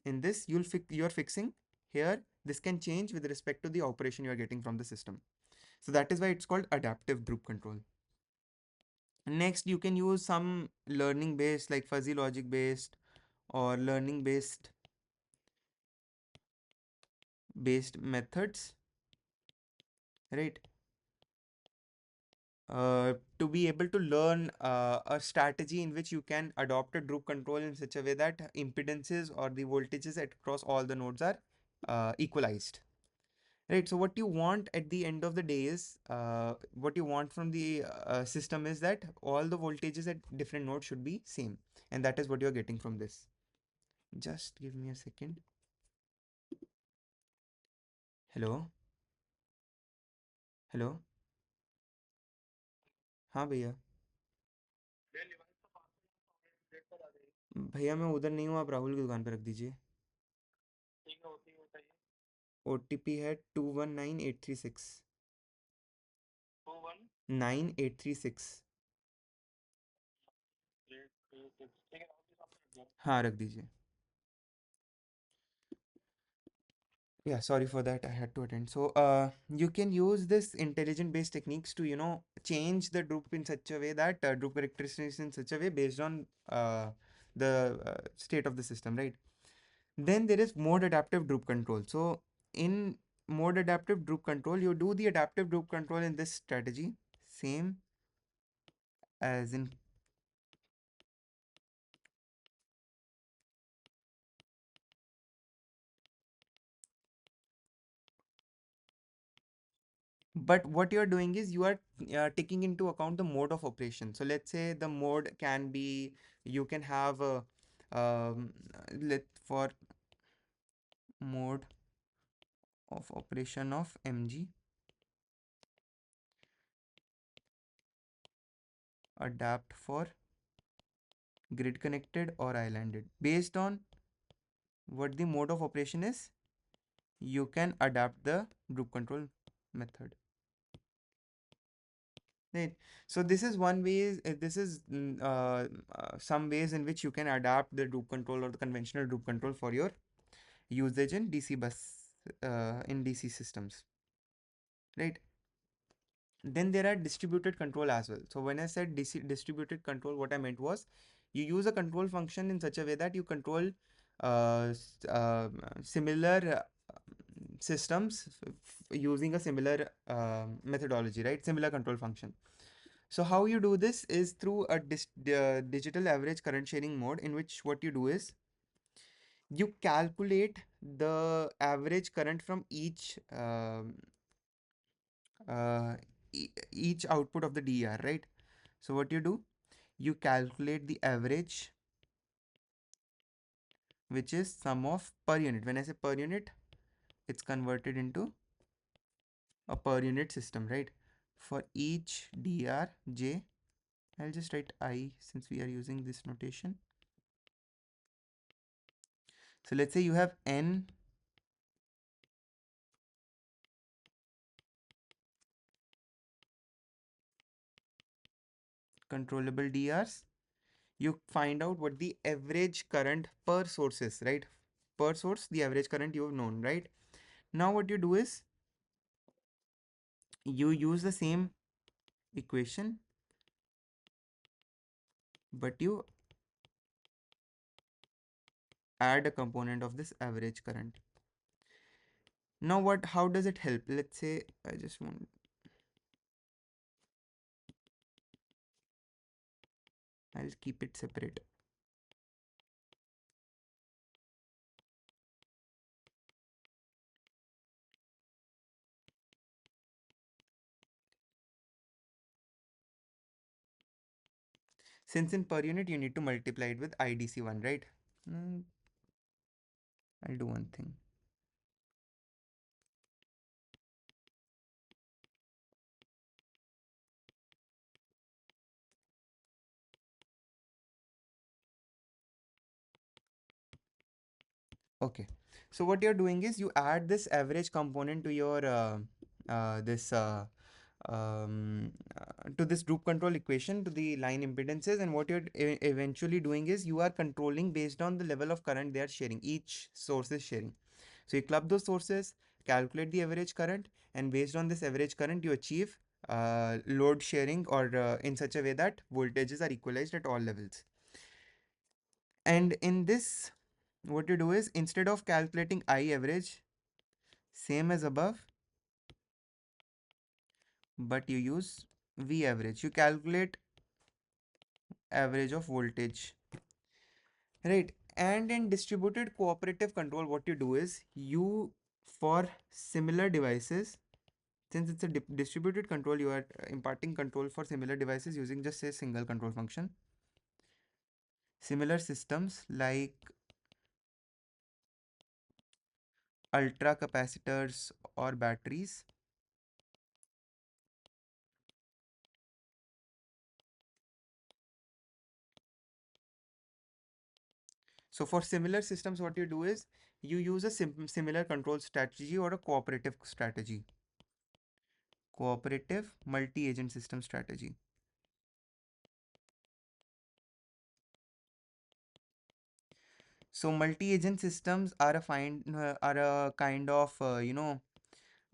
In this, you're fixing. Here, this can change with respect to the operation you are getting from the system. So that is why it's called adaptive droop control. Next, you can use some learning based, like fuzzy logic based or learning based methods, right? To be able to learn a strategy in which you can adopt a droop control in such a way that impedances or the voltages across all the nodes are equalized. Right, so what you want at the end of the day is, what you want from the system is that all the voltages at different nodes should be same, and that is what you're getting from this. Just give me a second. Hello, hello. हाँ भैया। भैया मैं उधर नहीं हूँ, आप राहुल की दुकान पर रख दीजिए। OTP है 219836। 9836। हाँ रख दीजिए। Yeah, sorry for that. I had to attend. So, you can use this intelligent based techniques to, change the droop in such a way that droop characteristics in such a way based on the state of the system, right? Then there is mode adaptive droop control. So, in mode adaptive droop control, you do the adaptive droop control in this strategy, same as in. But what you're doing is, you are taking into account the mode of operation. So let's say the mode can be, you can have a, let for mode of operation of MG, adapt for grid connected or islanded. Based on what the mode of operation is, you can adapt the group control method. Right. So this is one way. This is some ways in which you can adapt the loop control or the conventional loop control for your usage in DC bus, in DC systems. Right. Then there are distributed control as well. So when I said distributed control, what I meant was, you use a control function in such a way that you control similar systems using a similar methodology, right? Similar control function. So how you do this is through a digital average current sharing mode, in which what you do is, you calculate the average current from uh, each output of the DER, right? So what you do, you calculate the average, which is sum of per unit. When I say per unit, it's converted into a per unit system, right? For each DER J, I'll just write I since we are using this notation. So let's say you have N controllable DRs. You find out what the average current per source is, right? Per source, the average current you have known, right? Now what you do is, you use the same equation, but you add a component of this average current. Now how does it help? Let's say I'll keep it separate. Since in per unit you need to multiply it with IDC1, right? I'll do one thing. Okay. So what you're doing is you add this average component to your this to this group control equation to the line impedances, and what you're eventually doing is you are controlling based on the level of current they are sharing, each source is sharing. So you club those sources, calculate the average current, and based on this average current you achieve load sharing, or in such a way that voltages are equalized at all levels. And in this, what you do is, instead of calculating I average, same as above, but you use V average. You calculate average of voltage, right? And in distributed cooperative control, what you do is you, for similar devices, since it's a distributed control, you are imparting control for similar devices using just a single control function. Similar systems like ultra capacitors or batteries. So for similar systems, what you do is you use a similar control strategy or a cooperative strategy. Cooperative multi-agent system strategy. So multi-agent systems are a kind of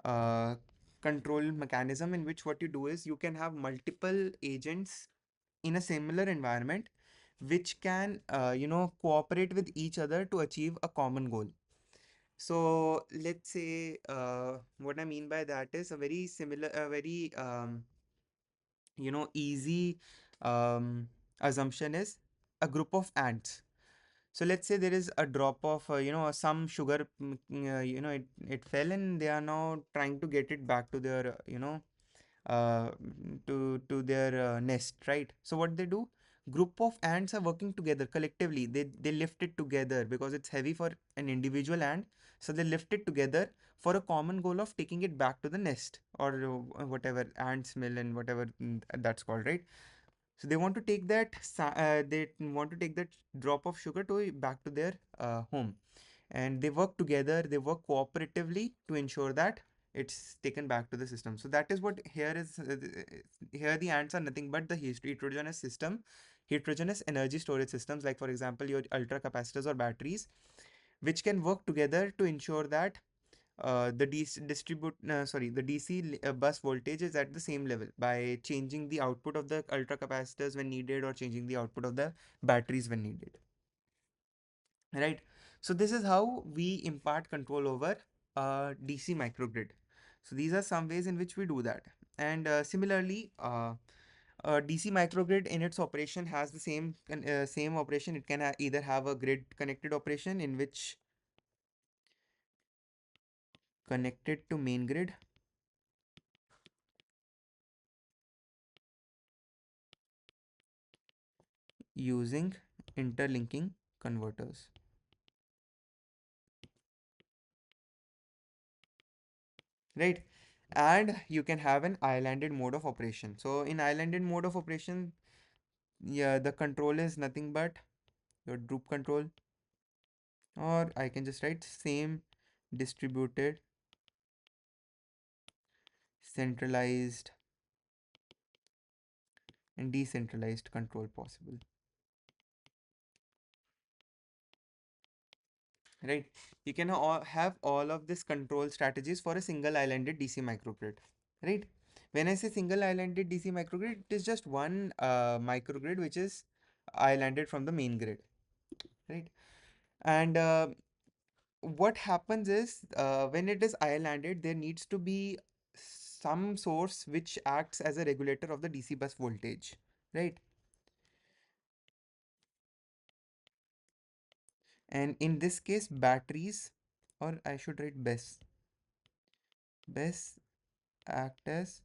uh, control mechanism in which what you do is you can have multiple agents in a similar environment which can cooperate with each other to achieve a common goal. So let's say what I mean by that is a very easy assumption is a group of ants. So let's say there is a drop of some sugar, it fell, and they are now trying to get it back to their uh, to their nest, right? So what they do, group of ants are working together collectively. They lift it together because it's heavy for an individual ant, so they lift it together for a common goal of taking it back to the nest, or whatever ants mill and whatever that's called, right? So they want to take that they want to take that drop of sugar to back to their home, and they work together, they work cooperatively to ensure that it's taken back to the system. So that is what here is here the ants are nothing but the heterogeneous system, heterogeneous energy storage systems, like for example your ultra capacitors or batteries, which can work together to ensure that the DC bus voltage is at the same level by changing the output of the ultra capacitors when needed, or changing the output of the batteries when needed, right? So this is how we impart control over DC microgrid. So these are some ways in which we do that. And similarly, a DC microgrid in its operation has the same operation. It can either have a grid connected operation in which connected to main grid using interlinking converters, right? And you can have an islanded mode of operation. So in islanded mode of operation, yeah, the control is nothing but your group control, or I can just write same distributed, centralized and decentralized control possible, right? You can have all of these control strategies for a single islanded DC microgrid, right? When I say single islanded DC microgrid, it is just one microgrid which is islanded from the main grid, right? And what happens is when it is islanded, there needs to be some source which acts as a regulator of the DC bus voltage, right? And in this case, batteries, or I should write BESS act as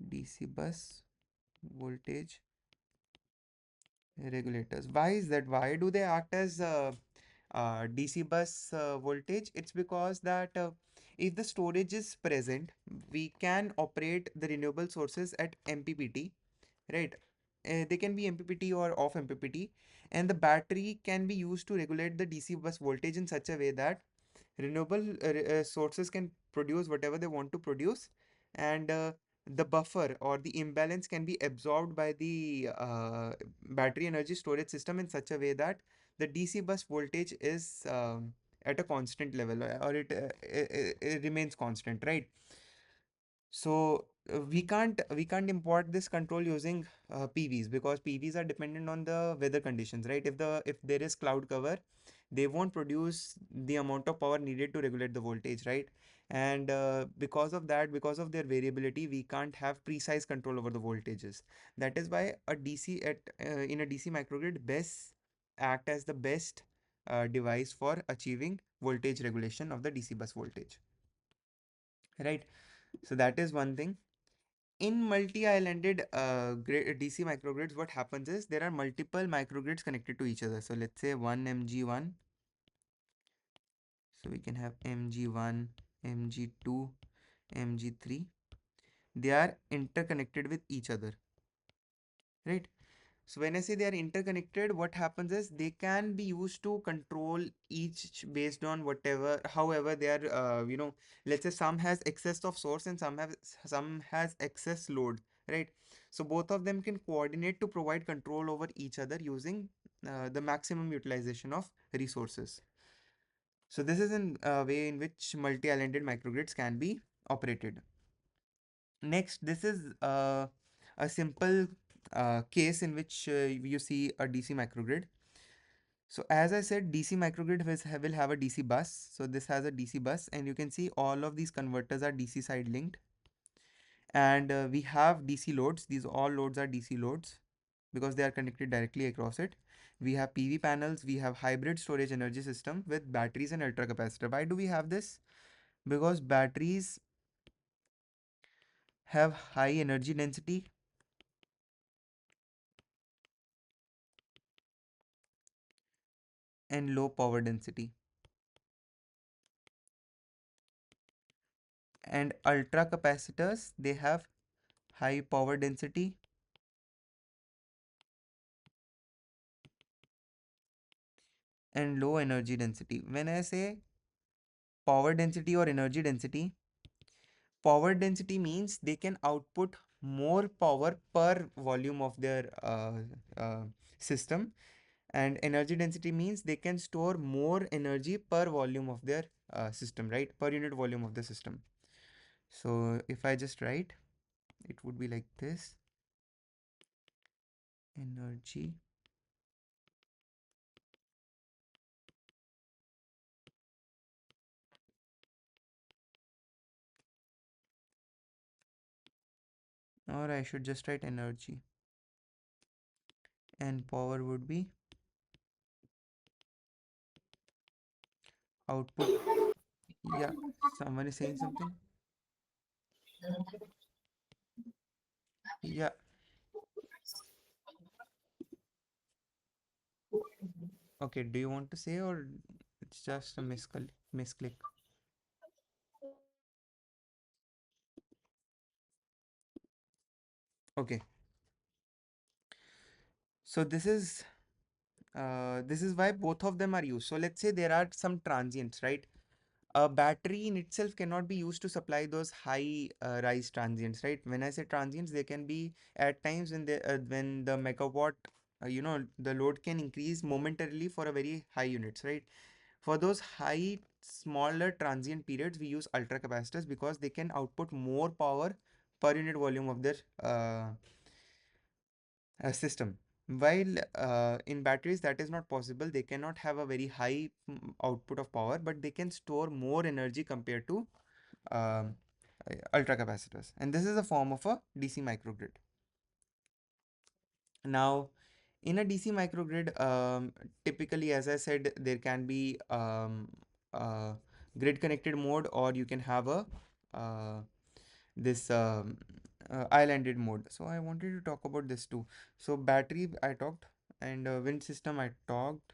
DC bus voltage regulators. Why is that? Why do they act as DC bus voltage? It's because that if the storage is present, we can operate the renewable sources at MPPT, right? they can be MPPT or off MPPT, and the battery can be used to regulate the DC bus voltage in such a way that renewable sources can produce whatever they want to produce, and the buffer or the imbalance can be absorbed by the battery energy storage system in such a way that the DC bus voltage is at a constant level, or it remains constant, right? So we can't import this control using PVs, because PVs are dependent on the weather conditions, right? If there is cloud cover, they won't produce the amount of power needed to regulate the voltage, right? And because of that, because of their variability, we can't have precise control over the voltages. That is why a DC in a DC microgrid best act as the best device for achieving voltage regulation of the DC bus voltage, right? So that is one thing. In multi-islanded DC microgrids, what happens is there are multiple microgrids connected to each other. So let's say one MG1. So we can have MG1, MG2, MG3. They are interconnected with each other, right? So when I say they are interconnected, what happens is they can be used to control each based on whatever, however they are, let's say some has excess of source and some has excess load, right? So both of them can coordinate to provide control over each other using the maximum utilization of resources. So this is a way in which multi-islanded microgrids can be operated. Next, this is a simple case in which you see a DC microgrid. So as I said, DC microgrid will have a DC bus. So this has a DC bus, and you can see all of these converters are DC side linked. And we have DC loads. These all loads are DC loads because they are connected directly across it. We have PV panels. We have hybrid storage energy system with batteries and ultra capacitor. Why do we have this? Because batteries have high energy density and low power density, and ultra capacitors, they have high power density and low energy density. When I say power density or energy density, power density means they can output more power per volume of their system, and energy density means they can store more energy per volume of their system, right? Per unit volume of the system. So if I just write, it would be like this: energy or I should just write energy, and power would be output. Yeah, someone is saying something. Yeah, okay, do you want to say, or it's just a misclick? Okay, so this is why both of them are used. So let's say there are some transients, right? A battery in itself cannot be used to supply those high rise transients, right? When I say transients, they can be at times when the megawatt, the load can increase momentarily for a very high units, right? For those high smaller transient periods, we use ultra capacitors because they can output more power per unit volume of their system. While in batteries that is not possible, they cannot have a very high output of power, but they can store more energy compared to um, ultra capacitors. And this is a form of a DC microgrid. Now, in a DC microgrid, typically, as I said, there can be uh, grid connected mode, or you can have a uh, this islanded mode. So I wanted to talk about this too. So battery I talked, and wind system I talked.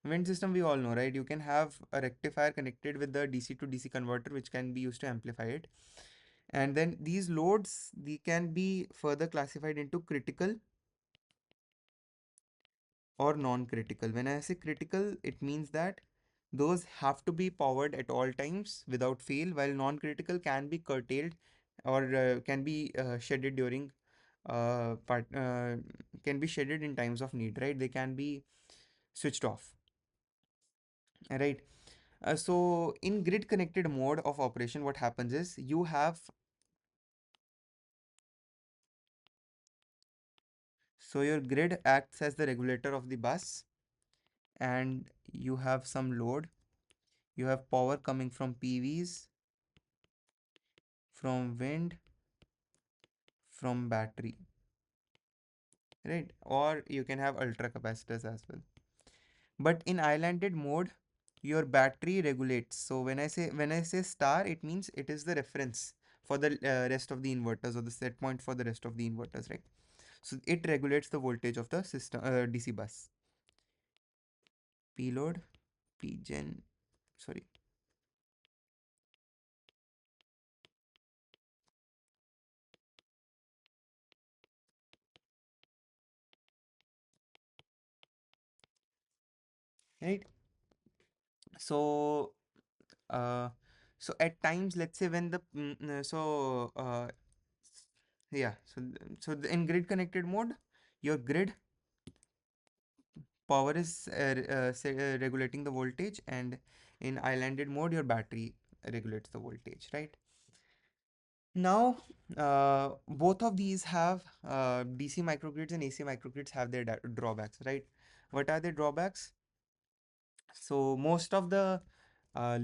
Wind system we all know, right? You can have a rectifier connected with the DC to DC converter, which can be used to amplify it. And then these loads, they can be further classified into critical or non-critical. When I say critical, it means that those have to be powered at all times without fail, while non-critical can be curtailed or can be shedded during part can be shedded in times of need, right? They can be switched off, right? So in grid connected mode of operation, what happens is your grid acts as the regulator of the bus, and you have some load. You have power coming from PVs, from wind, from battery, right? Or you can have ultra capacitors as well. But in islanded mode, your battery regulates. So when I say star, it means it is the reference for the rest of the inverters, or the set point for the rest of the inverters, right? So it regulates the voltage of the system, DC bus. P load, P gen, sorry, right? So uh, so at times, let's say when the yeah, in grid connected mode, your grid power is regulating the voltage, and in islanded mode, your battery regulates the voltage, right? Now, both of these have DC microgrids and AC microgrids have their drawbacks, right? What are the drawbacks? So most of the uh,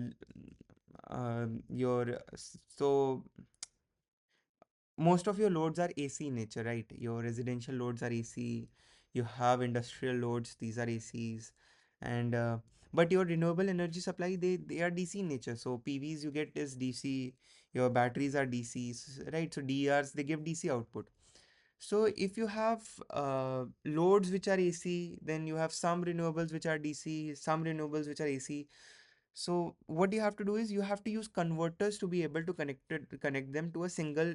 l- your so most of your loads are AC in nature, right? Your residential loads are AC, you have industrial loads, these are ACs, and but your renewable energy supply, they are DC in nature. So PVs you get is DC, your batteries are DCs, right? So DRs, they give DC output. So if you have loads which are AC, then you have some renewables which are DC, some renewables which are AC. So what you have to do is you have to use converters to be able to connect them to a single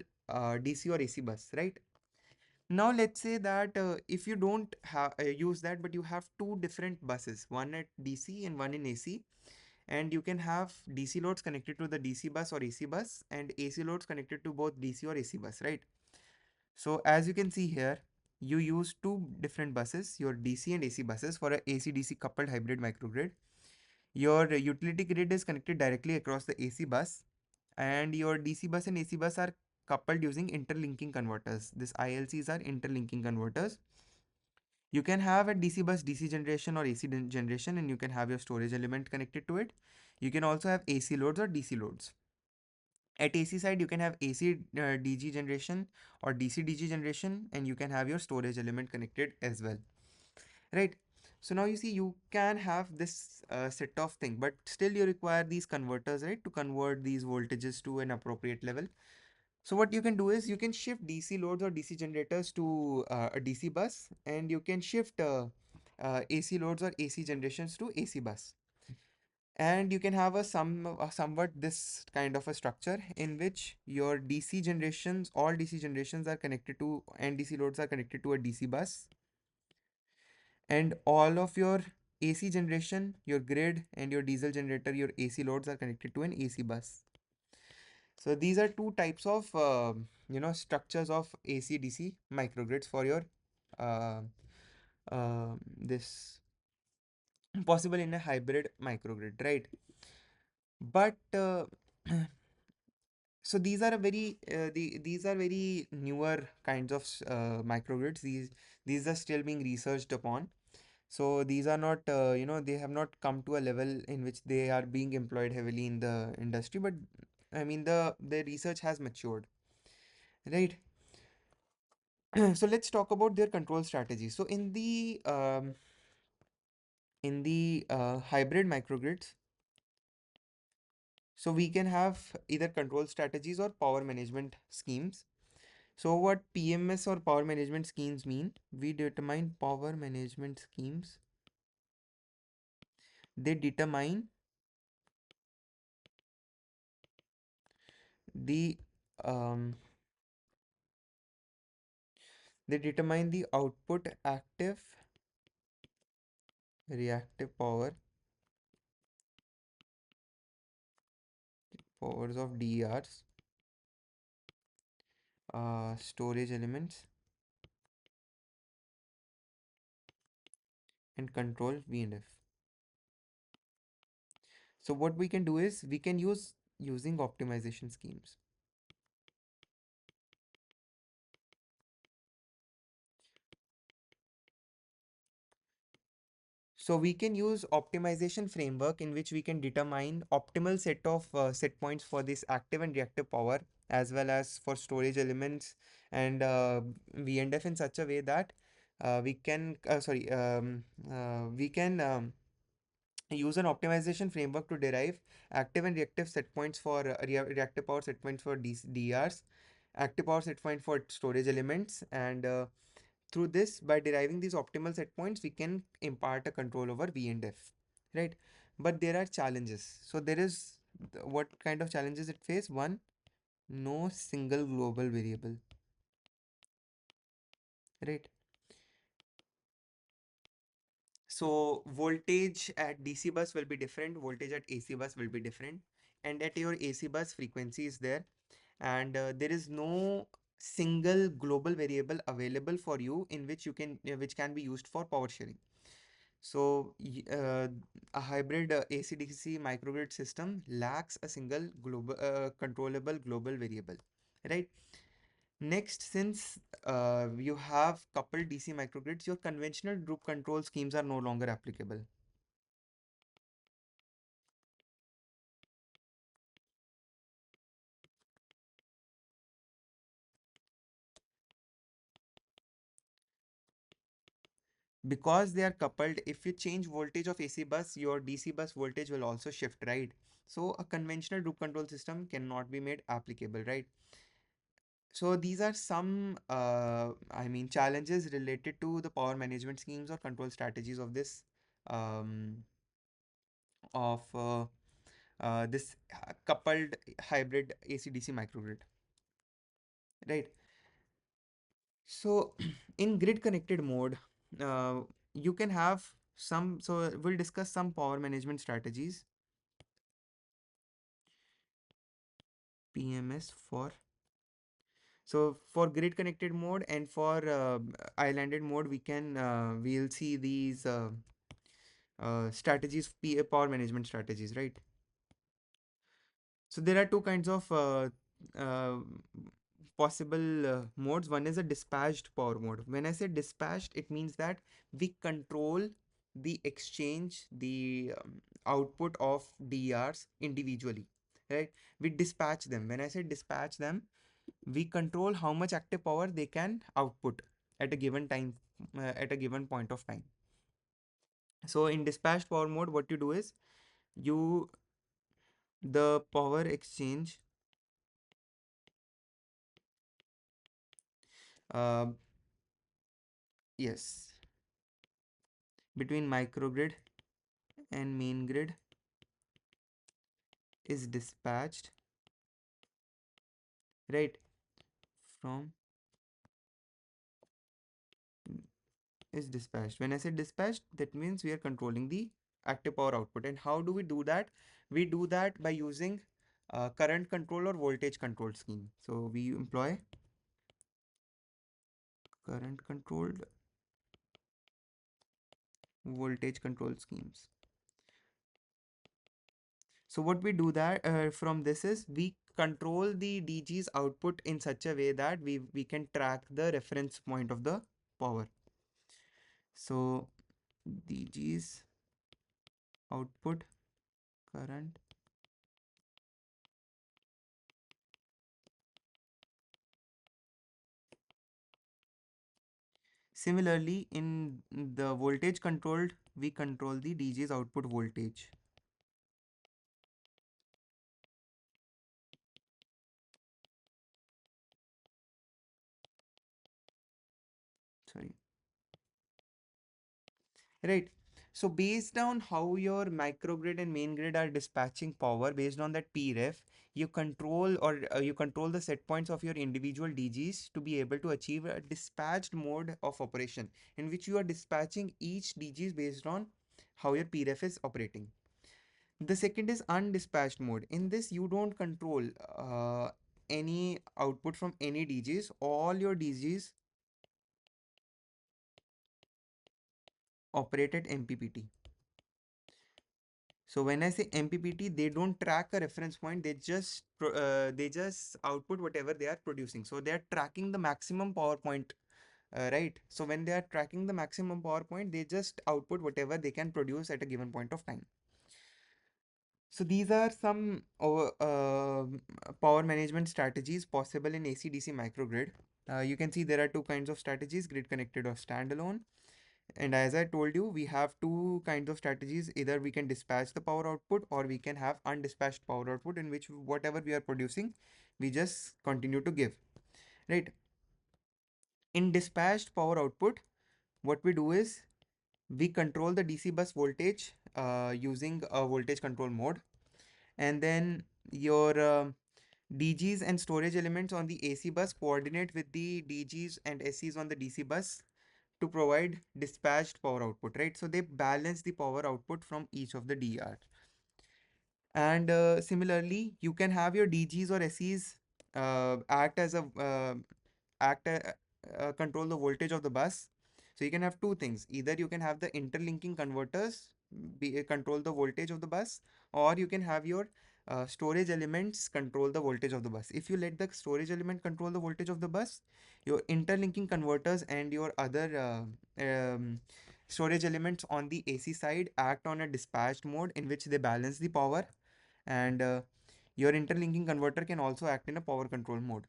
DC or AC bus, right? Now let's say that if you don't use that, but you have two different buses, one at DC and one in AC, and you can have DC loads connected to the DC bus or AC bus, and AC loads connected to both DC or AC bus, right? So as you can see here, you use two different buses, your DC and AC buses, for a AC-DC coupled hybrid microgrid. Your utility grid is connected directly across the AC bus, and your DC bus and AC bus are coupled using interlinking converters. This ILCs are interlinking converters. You can have a DC bus DC generation or AC generation, and you can have your storage element connected to it. You can also have AC loads or DC loads. At AC side, you can have AC DG generation or DC DG generation, and you can have your storage element connected as well, right? So now you see you can have this set of thing, but still you require these converters, right, to convert these voltages to an appropriate level. So what you can do is you can shift DC loads or DC generators to a DC bus, and you can shift AC loads or AC generations to AC bus. And you can have somewhat this kind of a structure in which your DC generations, all DC generations are connected to, and DC loads are connected to a DC bus, and all of your AC generation, your grid, and your diesel generator, your AC loads are connected to an AC bus. So these are two types of structures of AC DC microgrids for your uh, this possible in a hybrid microgrid, right? But so these are very newer kinds of microgrids. These are still being researched upon. So these are not, they have not come to a level in which they are being employed heavily in the industry. But I mean, the research has matured, right? So let's talk about their control strategy. So in the hybrid microgrids, so we can have either control strategies or power management schemes. So what PMS or power management schemes mean? We determine power management schemes. They determine the um, they determine the output active reactive powers of DERs, storage elements, and control V and F. So what we can do is we can use using optimization schemes. So we can use optimization framework in which we can determine optimal set of set points for this active and reactive power, as well as for storage elements and VNDF, in such a way that we can use an optimization framework to derive active and reactive set points for reactive power set points for DRs, active power set point for storage elements, and through this, by deriving these optimal set points, we can impart a control over V and F, right? But there are challenges. So there is what kind of challenges it face? One, no single global variable, right? So voltage at DC bus will be different, voltage at AC bus will be different, and at your AC bus frequency is there, and there is no single global variable available for you in which you can which can be used for power sharing. So a hybrid AC/DC microgrid system lacks a single global controllable global variable, right? Next, since you have coupled DC microgrids, your conventional group control schemes are no longer applicable because they are coupled. If you change voltage of AC bus, your DC bus voltage will also shift, right? So a conventional group control system cannot be made applicable, right? So these are some, challenges related to the power management schemes or control strategies of um, this coupled hybrid AC/DC microgrid, right? So in grid connected mode, uh, you can have some. So we'll discuss some power management strategies. PMS for So for grid connected mode and for islanded mode, we'll see these strategies, power management strategies, right? So there are two kinds of uh, possible modes. One is a dispatched power mode. When I say dispatched, it means that we control the exchange, the output of DRs individually, right? We dispatch them. When I say dispatch them, we control how much active power they can output at a given time, at a given point of time. So in dispatched power mode, what you do is you the power exchange, uh, yes, between microgrid and main grid is dispatched, right? From is dispatched. When I say dispatched, that means we are controlling the active power output. And how do we do that? We do that by using current control or voltage control scheme. So we employ current controlled voltage control schemes. So what we do that from this is we control the DG's output in such a way that we can track the reference point of the power. So DG's output current. Similarly, in the voltage controlled, we control the DG's output voltage. Sorry. Right. So based on how your microgrid and main grid are dispatching power, based on that PREF, you control the set points of your individual DGs to be able to achieve a dispatched mode of operation in which you are dispatching each DGs based on how your PREF is operating. The second is undispatched mode. In this, you don't control any output from any DGs. All your DGs operate at MPPT. So when I say MPPT, they don't track a reference point. They just output whatever they are producing. So they are tracking the maximum power point, right? So when they are tracking the maximum power point, they just output whatever they can produce at a given point of time. So these are some power management strategies possible in AC/DC microgrid. You can see there are two kinds of strategies: grid connected or standalone. And as I told you, we have two kinds of strategies. Either we can dispatch the power output, or we can have undispatched power output, in which whatever we are producing, we just continue to give, right? In dispatched power output, what we do is we control the DC bus voltage using a voltage control mode, and then your DGs and storage elements on the AC bus coordinate with the DGs and SCs on the DC bus to provide dispatched power output, right? So they balance the power output from each of the DR. And similarly, you can have your DGs or SCs act as a act control the voltage of the bus. So you can have two things: either you can have the interlinking converters control the voltage of the bus, or you can have your storage elements control the voltage of the bus. If you let the storage element control the voltage of the bus, your interlinking converters and your other storage elements on the AC side act on a dispatched mode, in which they balance the power, and your interlinking converter can also act in a power control mode.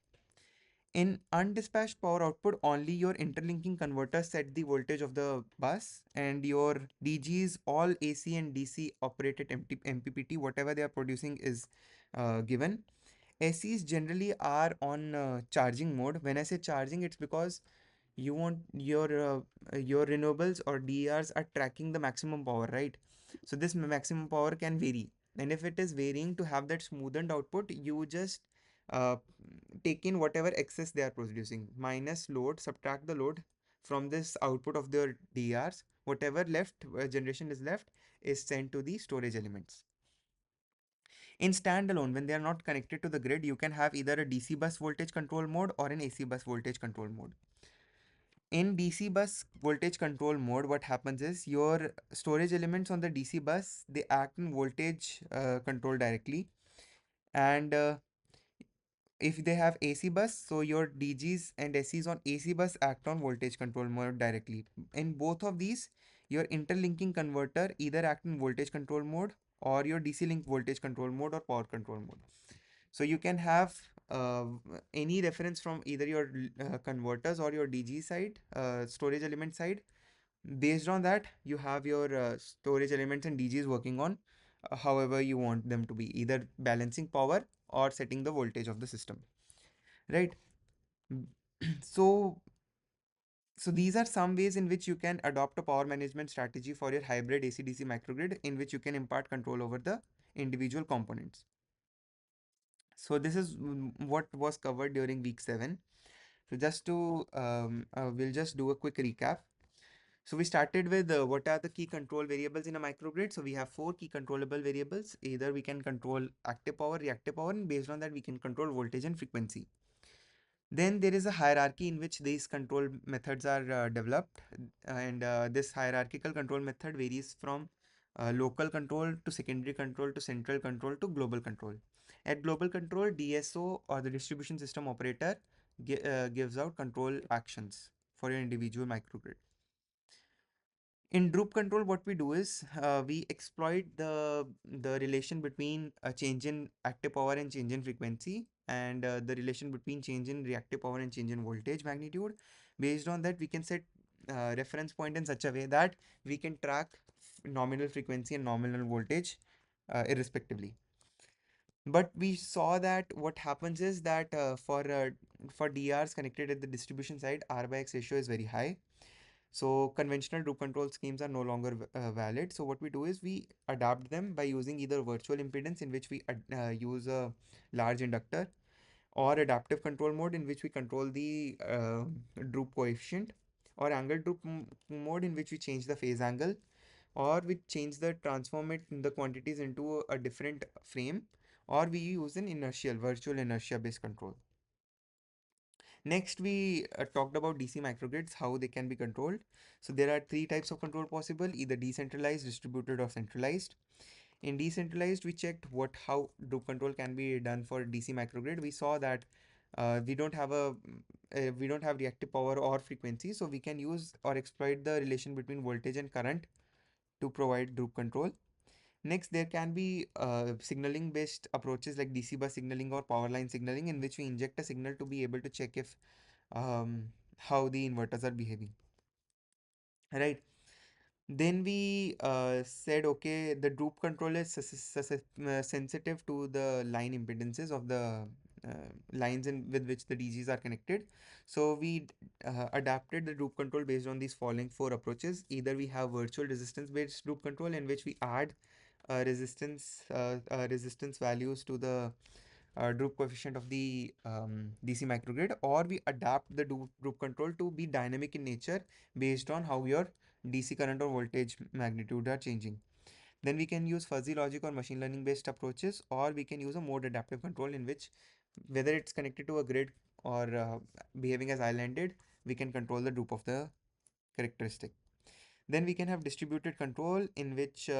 In undispatched power output, only your interlinking converter set the voltage of the bus, and your DGs, all AC and DC, operate at MPPT. Whatever they are producing is given. ACs generally are on charging mode. When I say charging, it's because you want your renewables or DRs are tracking the maximum power, right? So this maximum power can vary, and if it is varying, to have that smoothened output, you just uh, take in whatever excess they are producing, minus load, subtract the load from this output of their DRs. Whatever left generation is left is sent to the storage elements. In standalone, when they are not connected to the grid, you can have either a DC bus voltage control mode or an AC bus voltage control mode. In DC bus voltage control mode, what happens is your storage elements on the DC bus, they act in voltage control directly. And if they have AC bus, so your DGs and SCs on AC bus act on voltage control mode directly. In both of these, your interlinking converter either act in voltage control mode, or your DC link voltage control mode, or power control mode. So you can have uh, any reference from either your converters or your DG side, storage element side. Based on that, you have your storage elements and DGs working on however you want them to be, either balancing power or setting the voltage of the system, right? So, so these are some ways in which you can adopt a power management strategy for your hybrid AC/DC microgrid, in which you can impart control over the individual components. So this is what was covered during week 7. So just to we'll just do a quick recap. So we started with what are the key control variables in a microgrid. So we have 4 key controllable variables. Either we can control active power, reactive power, and based on that we can control voltage and frequency. Then there is a hierarchy in which these control methods are developed, and this hierarchical control method varies from local control to secondary control to central control to global control. At global control, DSO, or the distribution system operator, gives out control actions for your individual microgrid. In group control, what we do is we exploit the relation between a change in active power and change in frequency, and the relation between change in reactive power and change in voltage magnitude. Based on that, we can set reference point in such a way that we can track nominal frequency and nominal voltage irrespectively. But we saw that what happens is that for DRs connected at the distribution side, R by X ratio is very high. So conventional group control schemes are no longer valid. So what we do is we adapt them by using either virtual impedance, in which we use a large inductor, or adaptive control mode, in which we control the droop coefficient, or angle droop mode, in which we change the phase angle, or we change the transform it in the quantities into a different frame, or we use an inertial virtual inertia based control. Next, we talked about DC microgrids, how they can be controlled. So there are three types of control possible, either decentralized, distributed, or centralized. In decentralized, we checked how loop control can be done for DC microgrid. We saw that we don't have reactive power or frequency, so we can use or exploit the relation between voltage and current to provide loop control. Next, there can be signaling based approaches like DC bus signaling or power line signaling, in which we inject a signal to be able to check if how the inverters are behaving, right? Then we said, okay, the droop control is sensitive to the line impedances of the lines with which the DGs are connected. So we adapted the droop control based on these following four approaches. Either we have virtual resistance based droop control, in which we add resistance values to the droop coefficient of the DC microgrid, or we adapt the droop control to be dynamic in nature based on how your DC current or voltage magnitude are changing. Then we can use fuzzy logic or machine learning based approaches, or we can use a mode adaptive control, in which whether it's connected to a grid or behaving as islanded, we can control the droop of the characteristic. Then we can have distributed control, in which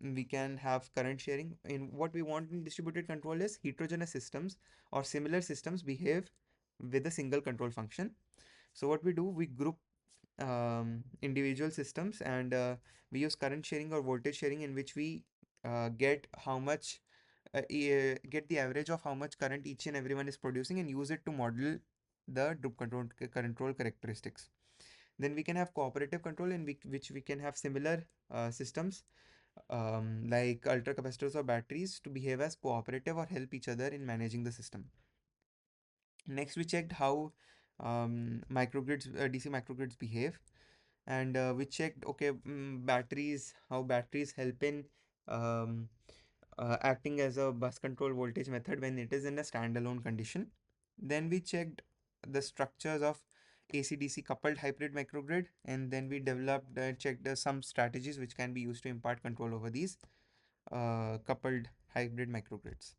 we can have current sharing. In what we want in distributed control is heterogeneous systems or similar systems behave with a single control function. So what we do, we group individual systems, and we use current sharing or voltage sharing, in which we get how much get the average of how much current each and everyone is producing, and use it to model the droop control characteristics. Then we can have cooperative control, in which we can have similar systems like ultra capacitors or batteries to behave as cooperative or help each other in managing the system. Next, we checked how DC microgrids behave, and we checked, okay, how batteries help in um, acting as a bus control voltage method when it is in a standalone condition. Then we checked the structures of AC-DC coupled hybrid microgrid, and then we checked some strategies which can be used to impart control over these coupled hybrid microgrids.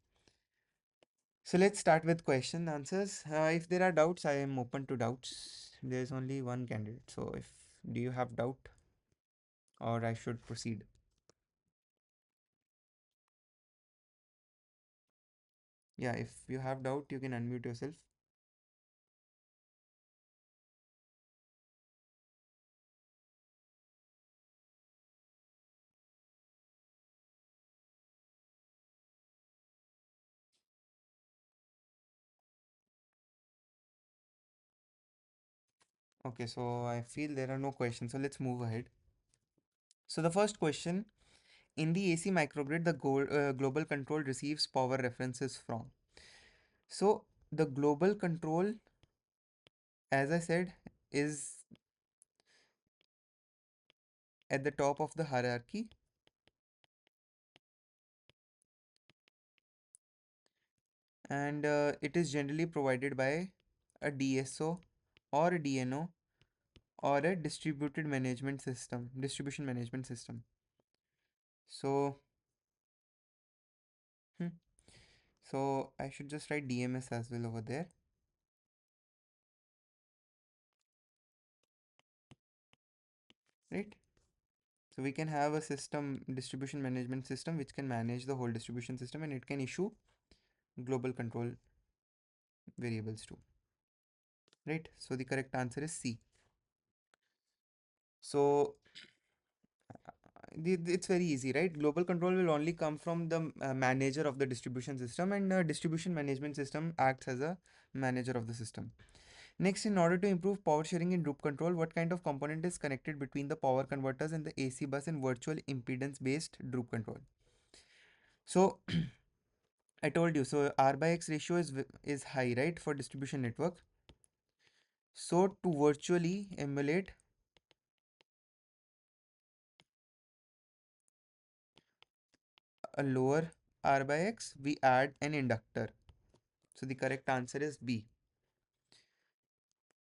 So let's start with question answers. If there are doubts, I am open to doubts. There's only one candidate, so if do you have doubt, or I should proceed? Yeah, if you have doubt, you can unmute yourself. Okay, so I feel there are no questions, so let's move ahead. So the first question, in the AC microgrid, the global control receives power references from. So the global control, as I said, is at the top of the hierarchy, and it is generally provided by a DSO or a DNO or a distribution management system. So, hmm, so I should just write DMS as well over there, right? So we can have a distribution management system, which can manage the whole distribution system, and it can issue global control variables too, right? So the correct answer is C. So it's very easy, right? Global control will only come from the manager of the distribution system, and distribution management system acts as a manager of the system. Next, in order to improve power sharing in loop control, what kind of component is connected between the power converters and the AC bus in virtual impedance based loop control? So I told you, so R by X ratio is high, right, for distribution network. So to virtually emulate a lower R by X, we add an inductor. So the correct answer is B.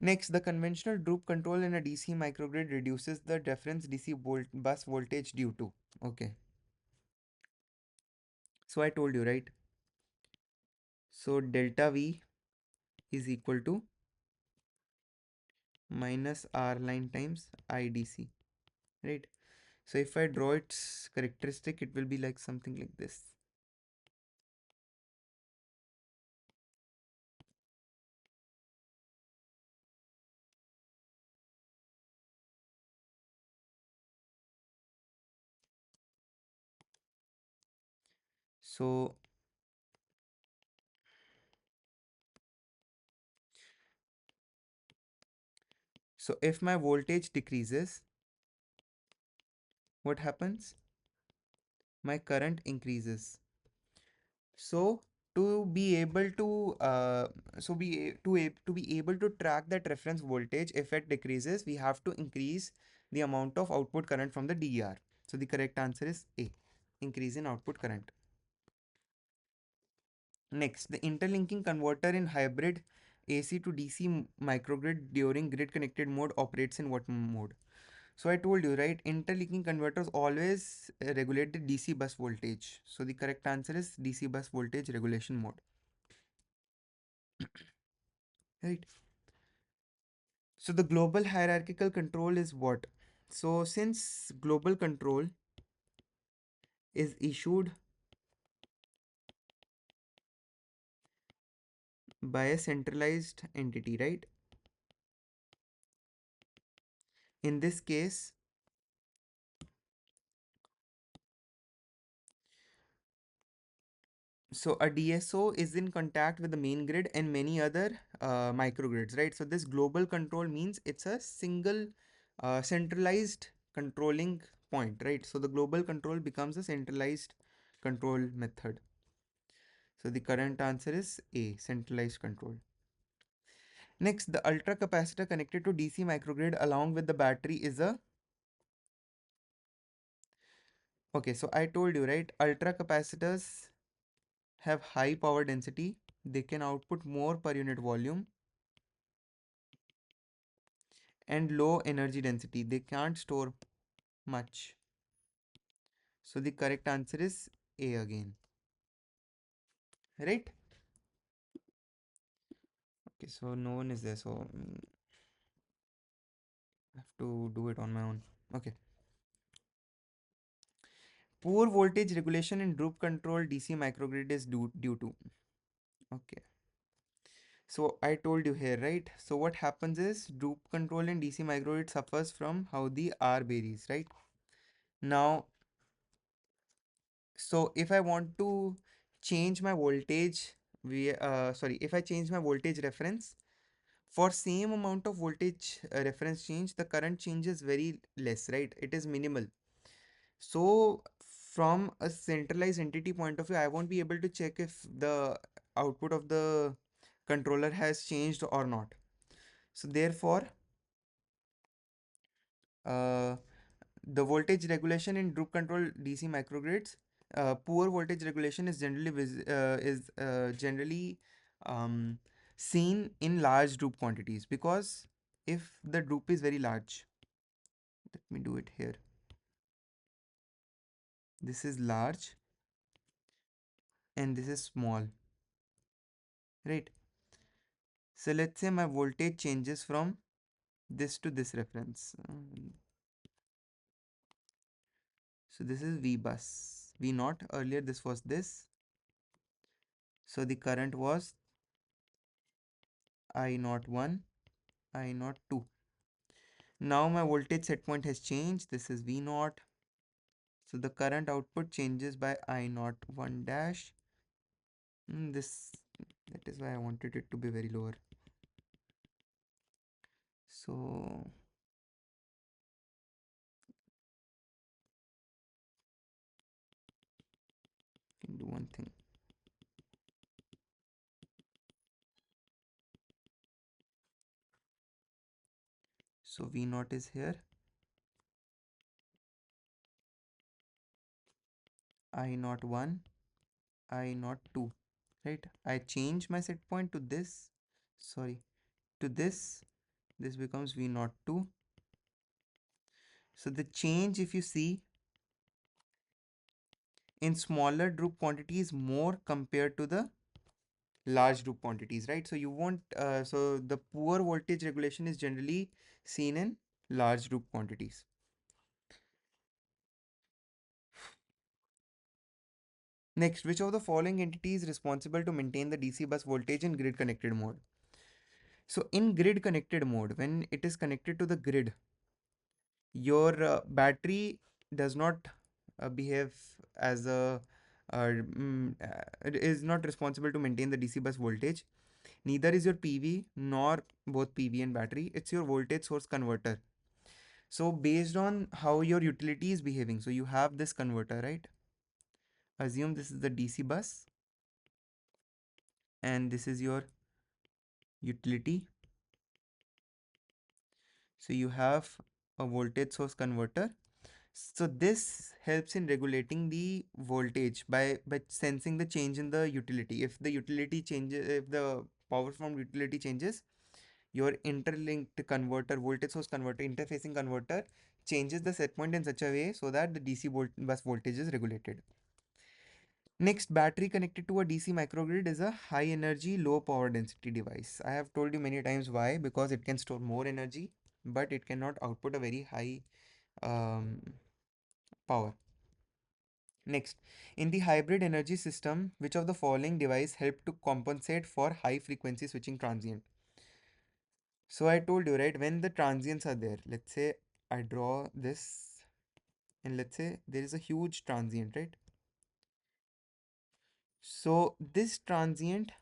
Next, the conventional droop control in a DC microgrid reduces the reference DC bus voltage due to. Okay, so I told you, right? So delta V is equal to minus R line times IDC, right? So if I draw its characteristic, it will be like something like this. So, so if my voltage decreases, what happens? My current increases. So to be able to to be able to track that reference voltage, if it decreases, we have to increase the amount of output current from the DER. So the correct answer is A, increase in output current. Next, the interlinking converter in hybrid AC to DC microgrid during grid connected mode operates in what mode? So I told you, right? Interlinking converters always regulate the DC bus voltage. So the correct answer is DC bus voltage regulation mode. Right. So the global hierarchical control is what? So since global control is issued by a centralized entity, right? In this case, so a DSO is in contact with the main grid and many other microgrids, right? So this global control means it's a single centralized controlling point, right? So the global control becomes a centralized control method. So the current answer is A, centralized control. Next, the ultra capacitor connected to DC microgrid along with the battery is a. Okay, so I told you, right? Ultra capacitors have high power density. They can output more per unit volume and low energy density. They can't store much. So the correct answer is A again. Right? Okay, so no one is there. So I have to do it on my own. Okay. Poor voltage regulation in droop control DC microgrid is due to. Okay. So I told you here, right? So what happens is droop control in DC microgrid suffers from how the R varies, right? Now, so if I want to change my voltage, if I change my voltage reference for same amount of voltage reference change, the current changes very less, right? It is minimal. So from a centralized entity point of view, I won't be able to check if the output of the controller has changed or not. So therefore, uh, the voltage regulation in droop control DC microgrids, poor voltage regulation is generally um, seen in large droop quantities, because if the droop is very large, let me do it here. This is large and this is small, right? So let's say my voltage changes from this to this reference. So this is V bus, V naught. Earlier this was this. So the current was I naught 1, I naught 2. Now my voltage set point has changed. This is V naught. So the current output changes by I naught 1 dash. This that is why I wanted it to be very lower. So can do one thing. So V naught is here. I naught 1, I naught 2. Right? I change my set point to this. Sorry, to this. this becomes V naught 2. So the change, if you see, in smaller droop quantities more compared to the large droop quantities, right? So you want, so the poor voltage regulation is generally seen in large droop quantities. Next, which of the following entity is responsible to maintain the DC bus voltage in grid connected mode? So in grid connected mode, when it is connected to the grid, your battery does not behave as a it is not responsible to maintain the DC bus voltage. Neither is your PV nor both PV and battery. It's your voltage source converter. So based on how your utility is behaving, so you have this converter, right? Assume this is the DC bus and this is your utility. So you have a voltage source converter. So this helps in regulating the voltage by sensing the change in the utility. If the utility changes, if the power from utility changes, your interlinked converter, voltage source converter, interfacing converter changes the set point in such a way so that the DC bus voltage is regulated. Next, battery connected to a DC microgrid is a high energy, low power density device. I have told you many times why, because it can store more energy, but it cannot output a very high um, power. Next, in the hybrid energy system, which of the following device help to compensate for high frequency switching transient? So I told you, right, when the transients are there, let's say I draw this and let's say there is a huge transient, right? So this transient,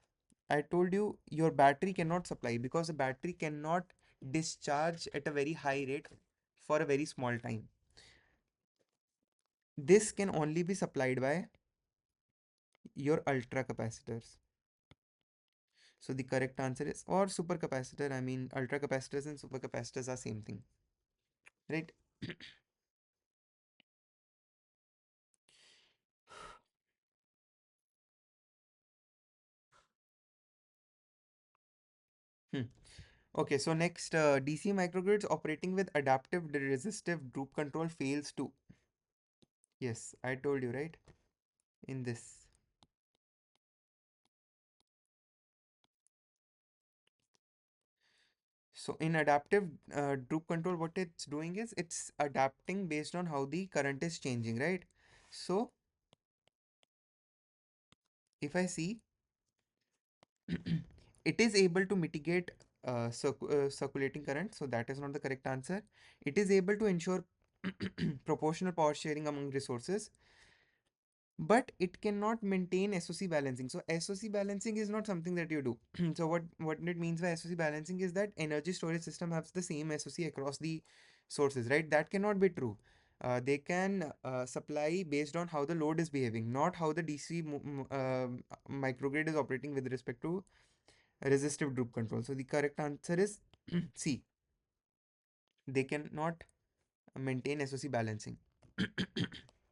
I told you your battery cannot supply because the battery cannot discharge at a very high rate for a very small time. This can only be supplied by your ultra capacitors. So the correct answer is, or supercapacitor. I mean, ultra capacitors and supercapacitors are same thing, right? Hmm. Okay, so next, DC microgrids operating with adaptive resistive droop control fails to. Yes, I told you, right? In this. So in adaptive droop control, what it's doing is it's adapting based on how the current is changing, right? So if I see, it is able to mitigate circulating current, so that is not the correct answer. It is able to ensure proportional power sharing among resources, but it cannot maintain SOC balancing. So SOC balancing is not something that you do. So what it means by SOC balancing is that energy storage system has the same SOC across the sources, right? That cannot be true. They can supply based on how the load is behaving, not how the DC microgrid is operating with respect to resistive droop control. So the correct answer is C. They cannot maintain SOC balancing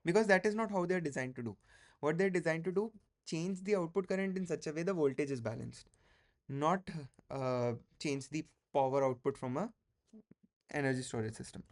because that is not how they are designed to do. What they're designed to do, change the output current in such a way the voltage is balanced, not change the power output from a energy storage system.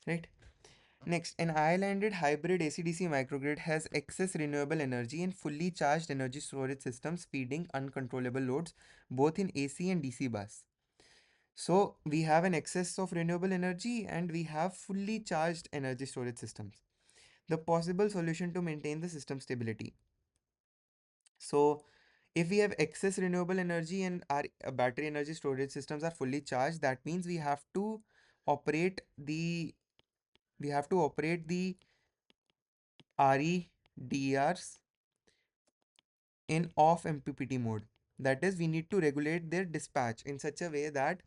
Right. Next, an islanded hybrid AC-DC microgrid has excess renewable energy and fully charged energy storage systems feeding uncontrollable loads both in AC and DC bus. So we have an excess of renewable energy and we have fully charged energy storage systems. The possible solution to maintain the system stability. So if we have excess renewable energy and our battery energy storage systems are fully charged, that means operate the we have to operate the REDRs in off MPPT mode. That is, we need to regulate their dispatch in such a way that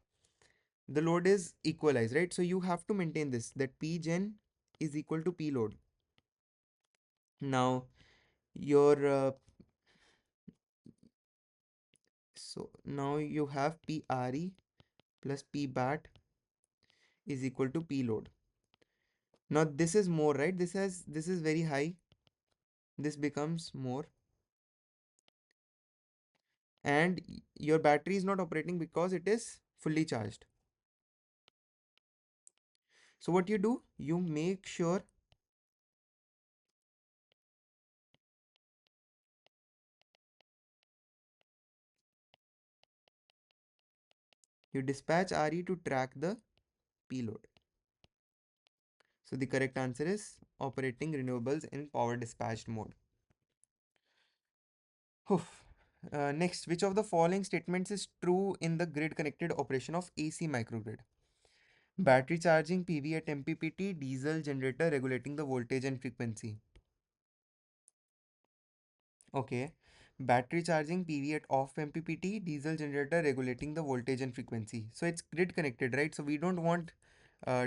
the load is equalized, right? So you have to maintain this, that P gen is equal to P load. Now your so now you have P RE plus P bat is equal to P load. Now this is more, right? This is very high. This becomes more, and your battery is not operating because it is fully charged. So what you do, you make sure you dispatch RE to track the P load. So the correct answer is operating renewables in power dispatched mode. Oof. Next, which of the following statements is true in the grid connected operation of AC microgrid? Battery charging PV at MPPT, diesel generator regulating the voltage and frequency. Okay. Battery charging PV at off MPPT, diesel generator regulating the voltage and frequency. So it's grid connected, right? So we don't want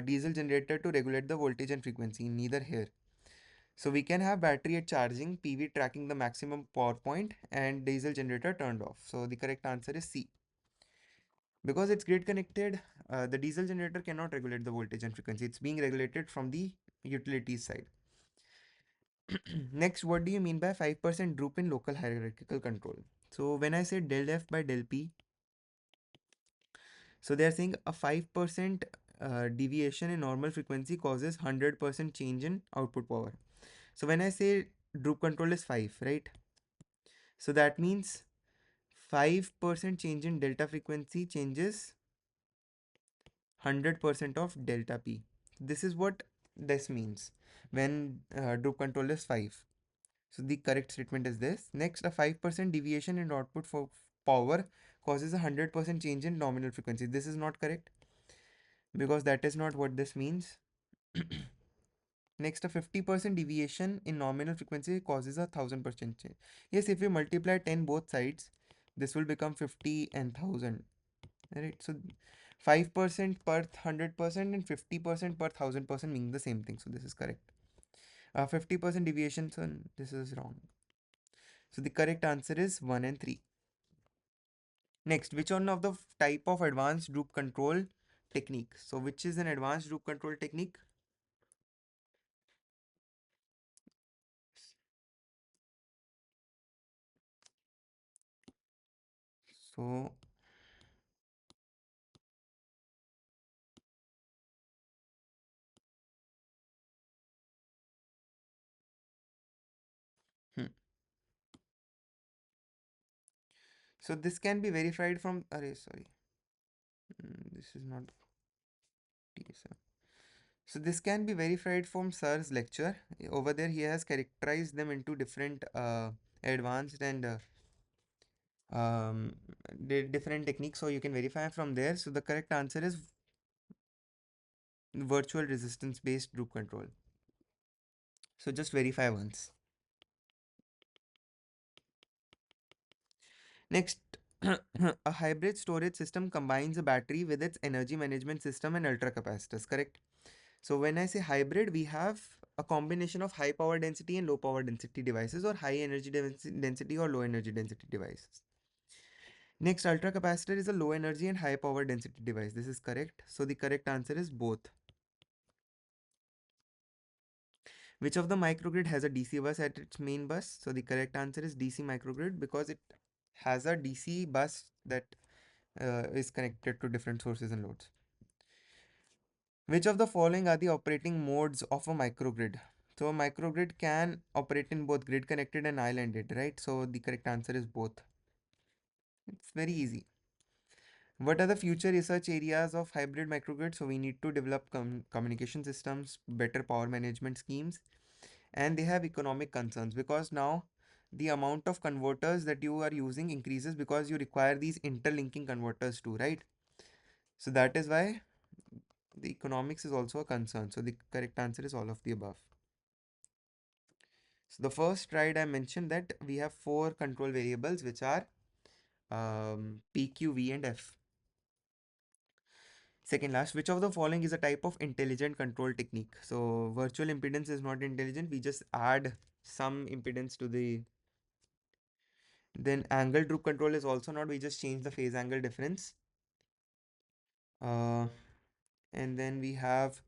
diesel generator to regulate the voltage and frequency, neither here. So we can have battery at charging, PV tracking the maximum power point, and diesel generator turned off. So the correct answer is C. Because it's grid connected, the diesel generator cannot regulate the voltage and frequency. It's being regulated from the utilities side. Next, what do you mean by 5% droop in local hierarchical control? So when I say del F by del P, so they are saying a 5% deviation in normal frequency causes 100% change in output power. So when I say droop control is 5, right? So that means 5% change in delta frequency changes 100% of delta P. This is what this means when droop control is 5. So the correct statement is this. Next, a 5% deviation in output for power causes a 100% change in nominal frequency. This is not correct because that is not what this means. Next, a 50% deviation in nominal frequency causes a 1000% change. Yes, if you multiply 10 both sides, this will become 50 and 1000. Right? So 5% per 100% and 50% per 1000% mean the same thing. So this is correct. 50% deviation, so this is wrong. So the correct answer is 1 and 3. Next, which one of the type of advanced droop control technique? So which is an advanced droop control technique? So hmm. So this can be verified from sorry. This is not TSM. So this can be verified from Sir's lecture. Over there he has characterized them into different advanced and um, different techniques, so you can verify from there. So the correct answer is virtual resistance based loop control. So just verify once. Next, a hybrid storage system combines a battery with its energy management system and ultra capacitors, correct? So when I say hybrid, we have a combination of high power density and low power density devices, or high energy density or low energy density devices. Next, ultra capacitor is a low energy and high power density device. This is correct. So the correct answer is both. Which of the microgrid has a DC bus at its main bus? So the correct answer is DC microgrid because it has a DC bus that is connected to different sources and loads. Which of the following are the operating modes of a microgrid? So a microgrid can operate in both grid connected and islanded, right? So the correct answer is both. It's very easy. What are the future research areas of hybrid microgrid? So we need to develop communication systems, better power management schemes, and they have economic concerns because now the amount of converters that you are using increases because you require these interlinking converters too, right? So that is why the economics is also a concern. So the correct answer is all of the above. So the first slide I mentioned that we have four control variables which are P, Q, V and F. Second last, which of the following is a type of intelligent control technique? So virtual impedance is not intelligent. We just add some impedance to the. Then angle droop control is also not. We just change the phase angle difference. Uh, and then we have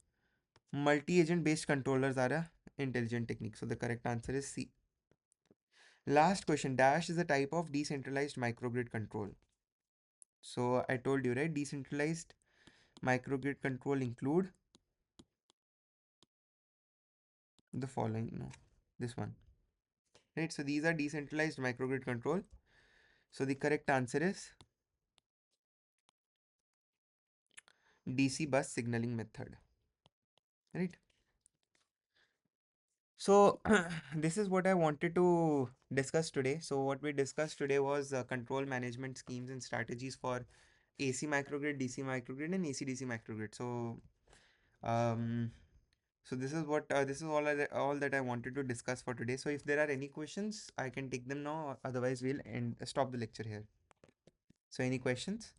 multi-agent based controllers are a intelligent technique. So the correct answer is C. Last question. Dash is a type of decentralized microgrid control. So I told you, right? Decentralized microgrid control include the following. No, this one. Right? So these are decentralized microgrid control. So the correct answer is DC bus signaling method. Right? So this is what I wanted to discuss today. So what we discussed today was control management schemes and strategies for AC microgrid, DC microgrid, and AC/DC microgrid. Um, so this is all that I wanted to discuss for today. So if there are any questions, I can take them now. Otherwise, we'll end stop the lecture here. So any questions?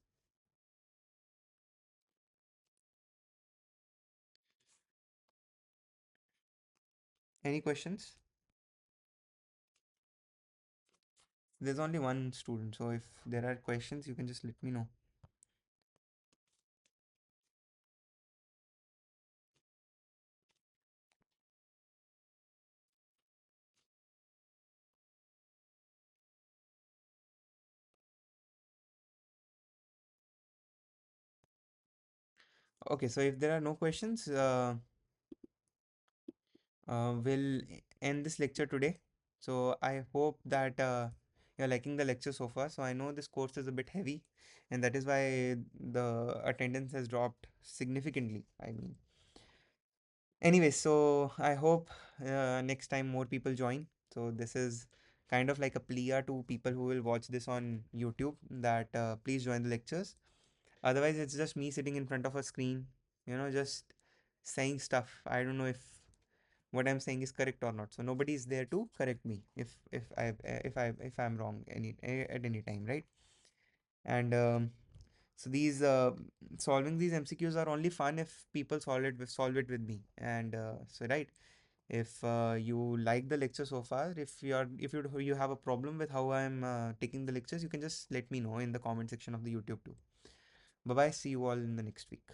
Any questions? There's only one student, so if there are questions, you can just let me know. Okay, so if there are no questions, we'll end this lecture today. So I hope that you're liking the lecture so far. So I know this course is a bit heavy, and that is why the attendance has dropped significantly. I mean, anyway, so I hope next time more people join. So this is kind of like a plea to people who will watch this on YouTube that please join the lectures. Otherwise, it's just me sitting in front of a screen, just saying stuff. I don't know if what I'm saying is correct or not. So nobody is there to correct me if I'm wrong at any time, right? And so these solving these MCQs are only fun if people solve it with me. And so right, if you like the lecture so far, if you have a problem with how I'm taking the lectures, you can just let me know in the comment section of the YouTube too. Bye bye. See you all in the next week.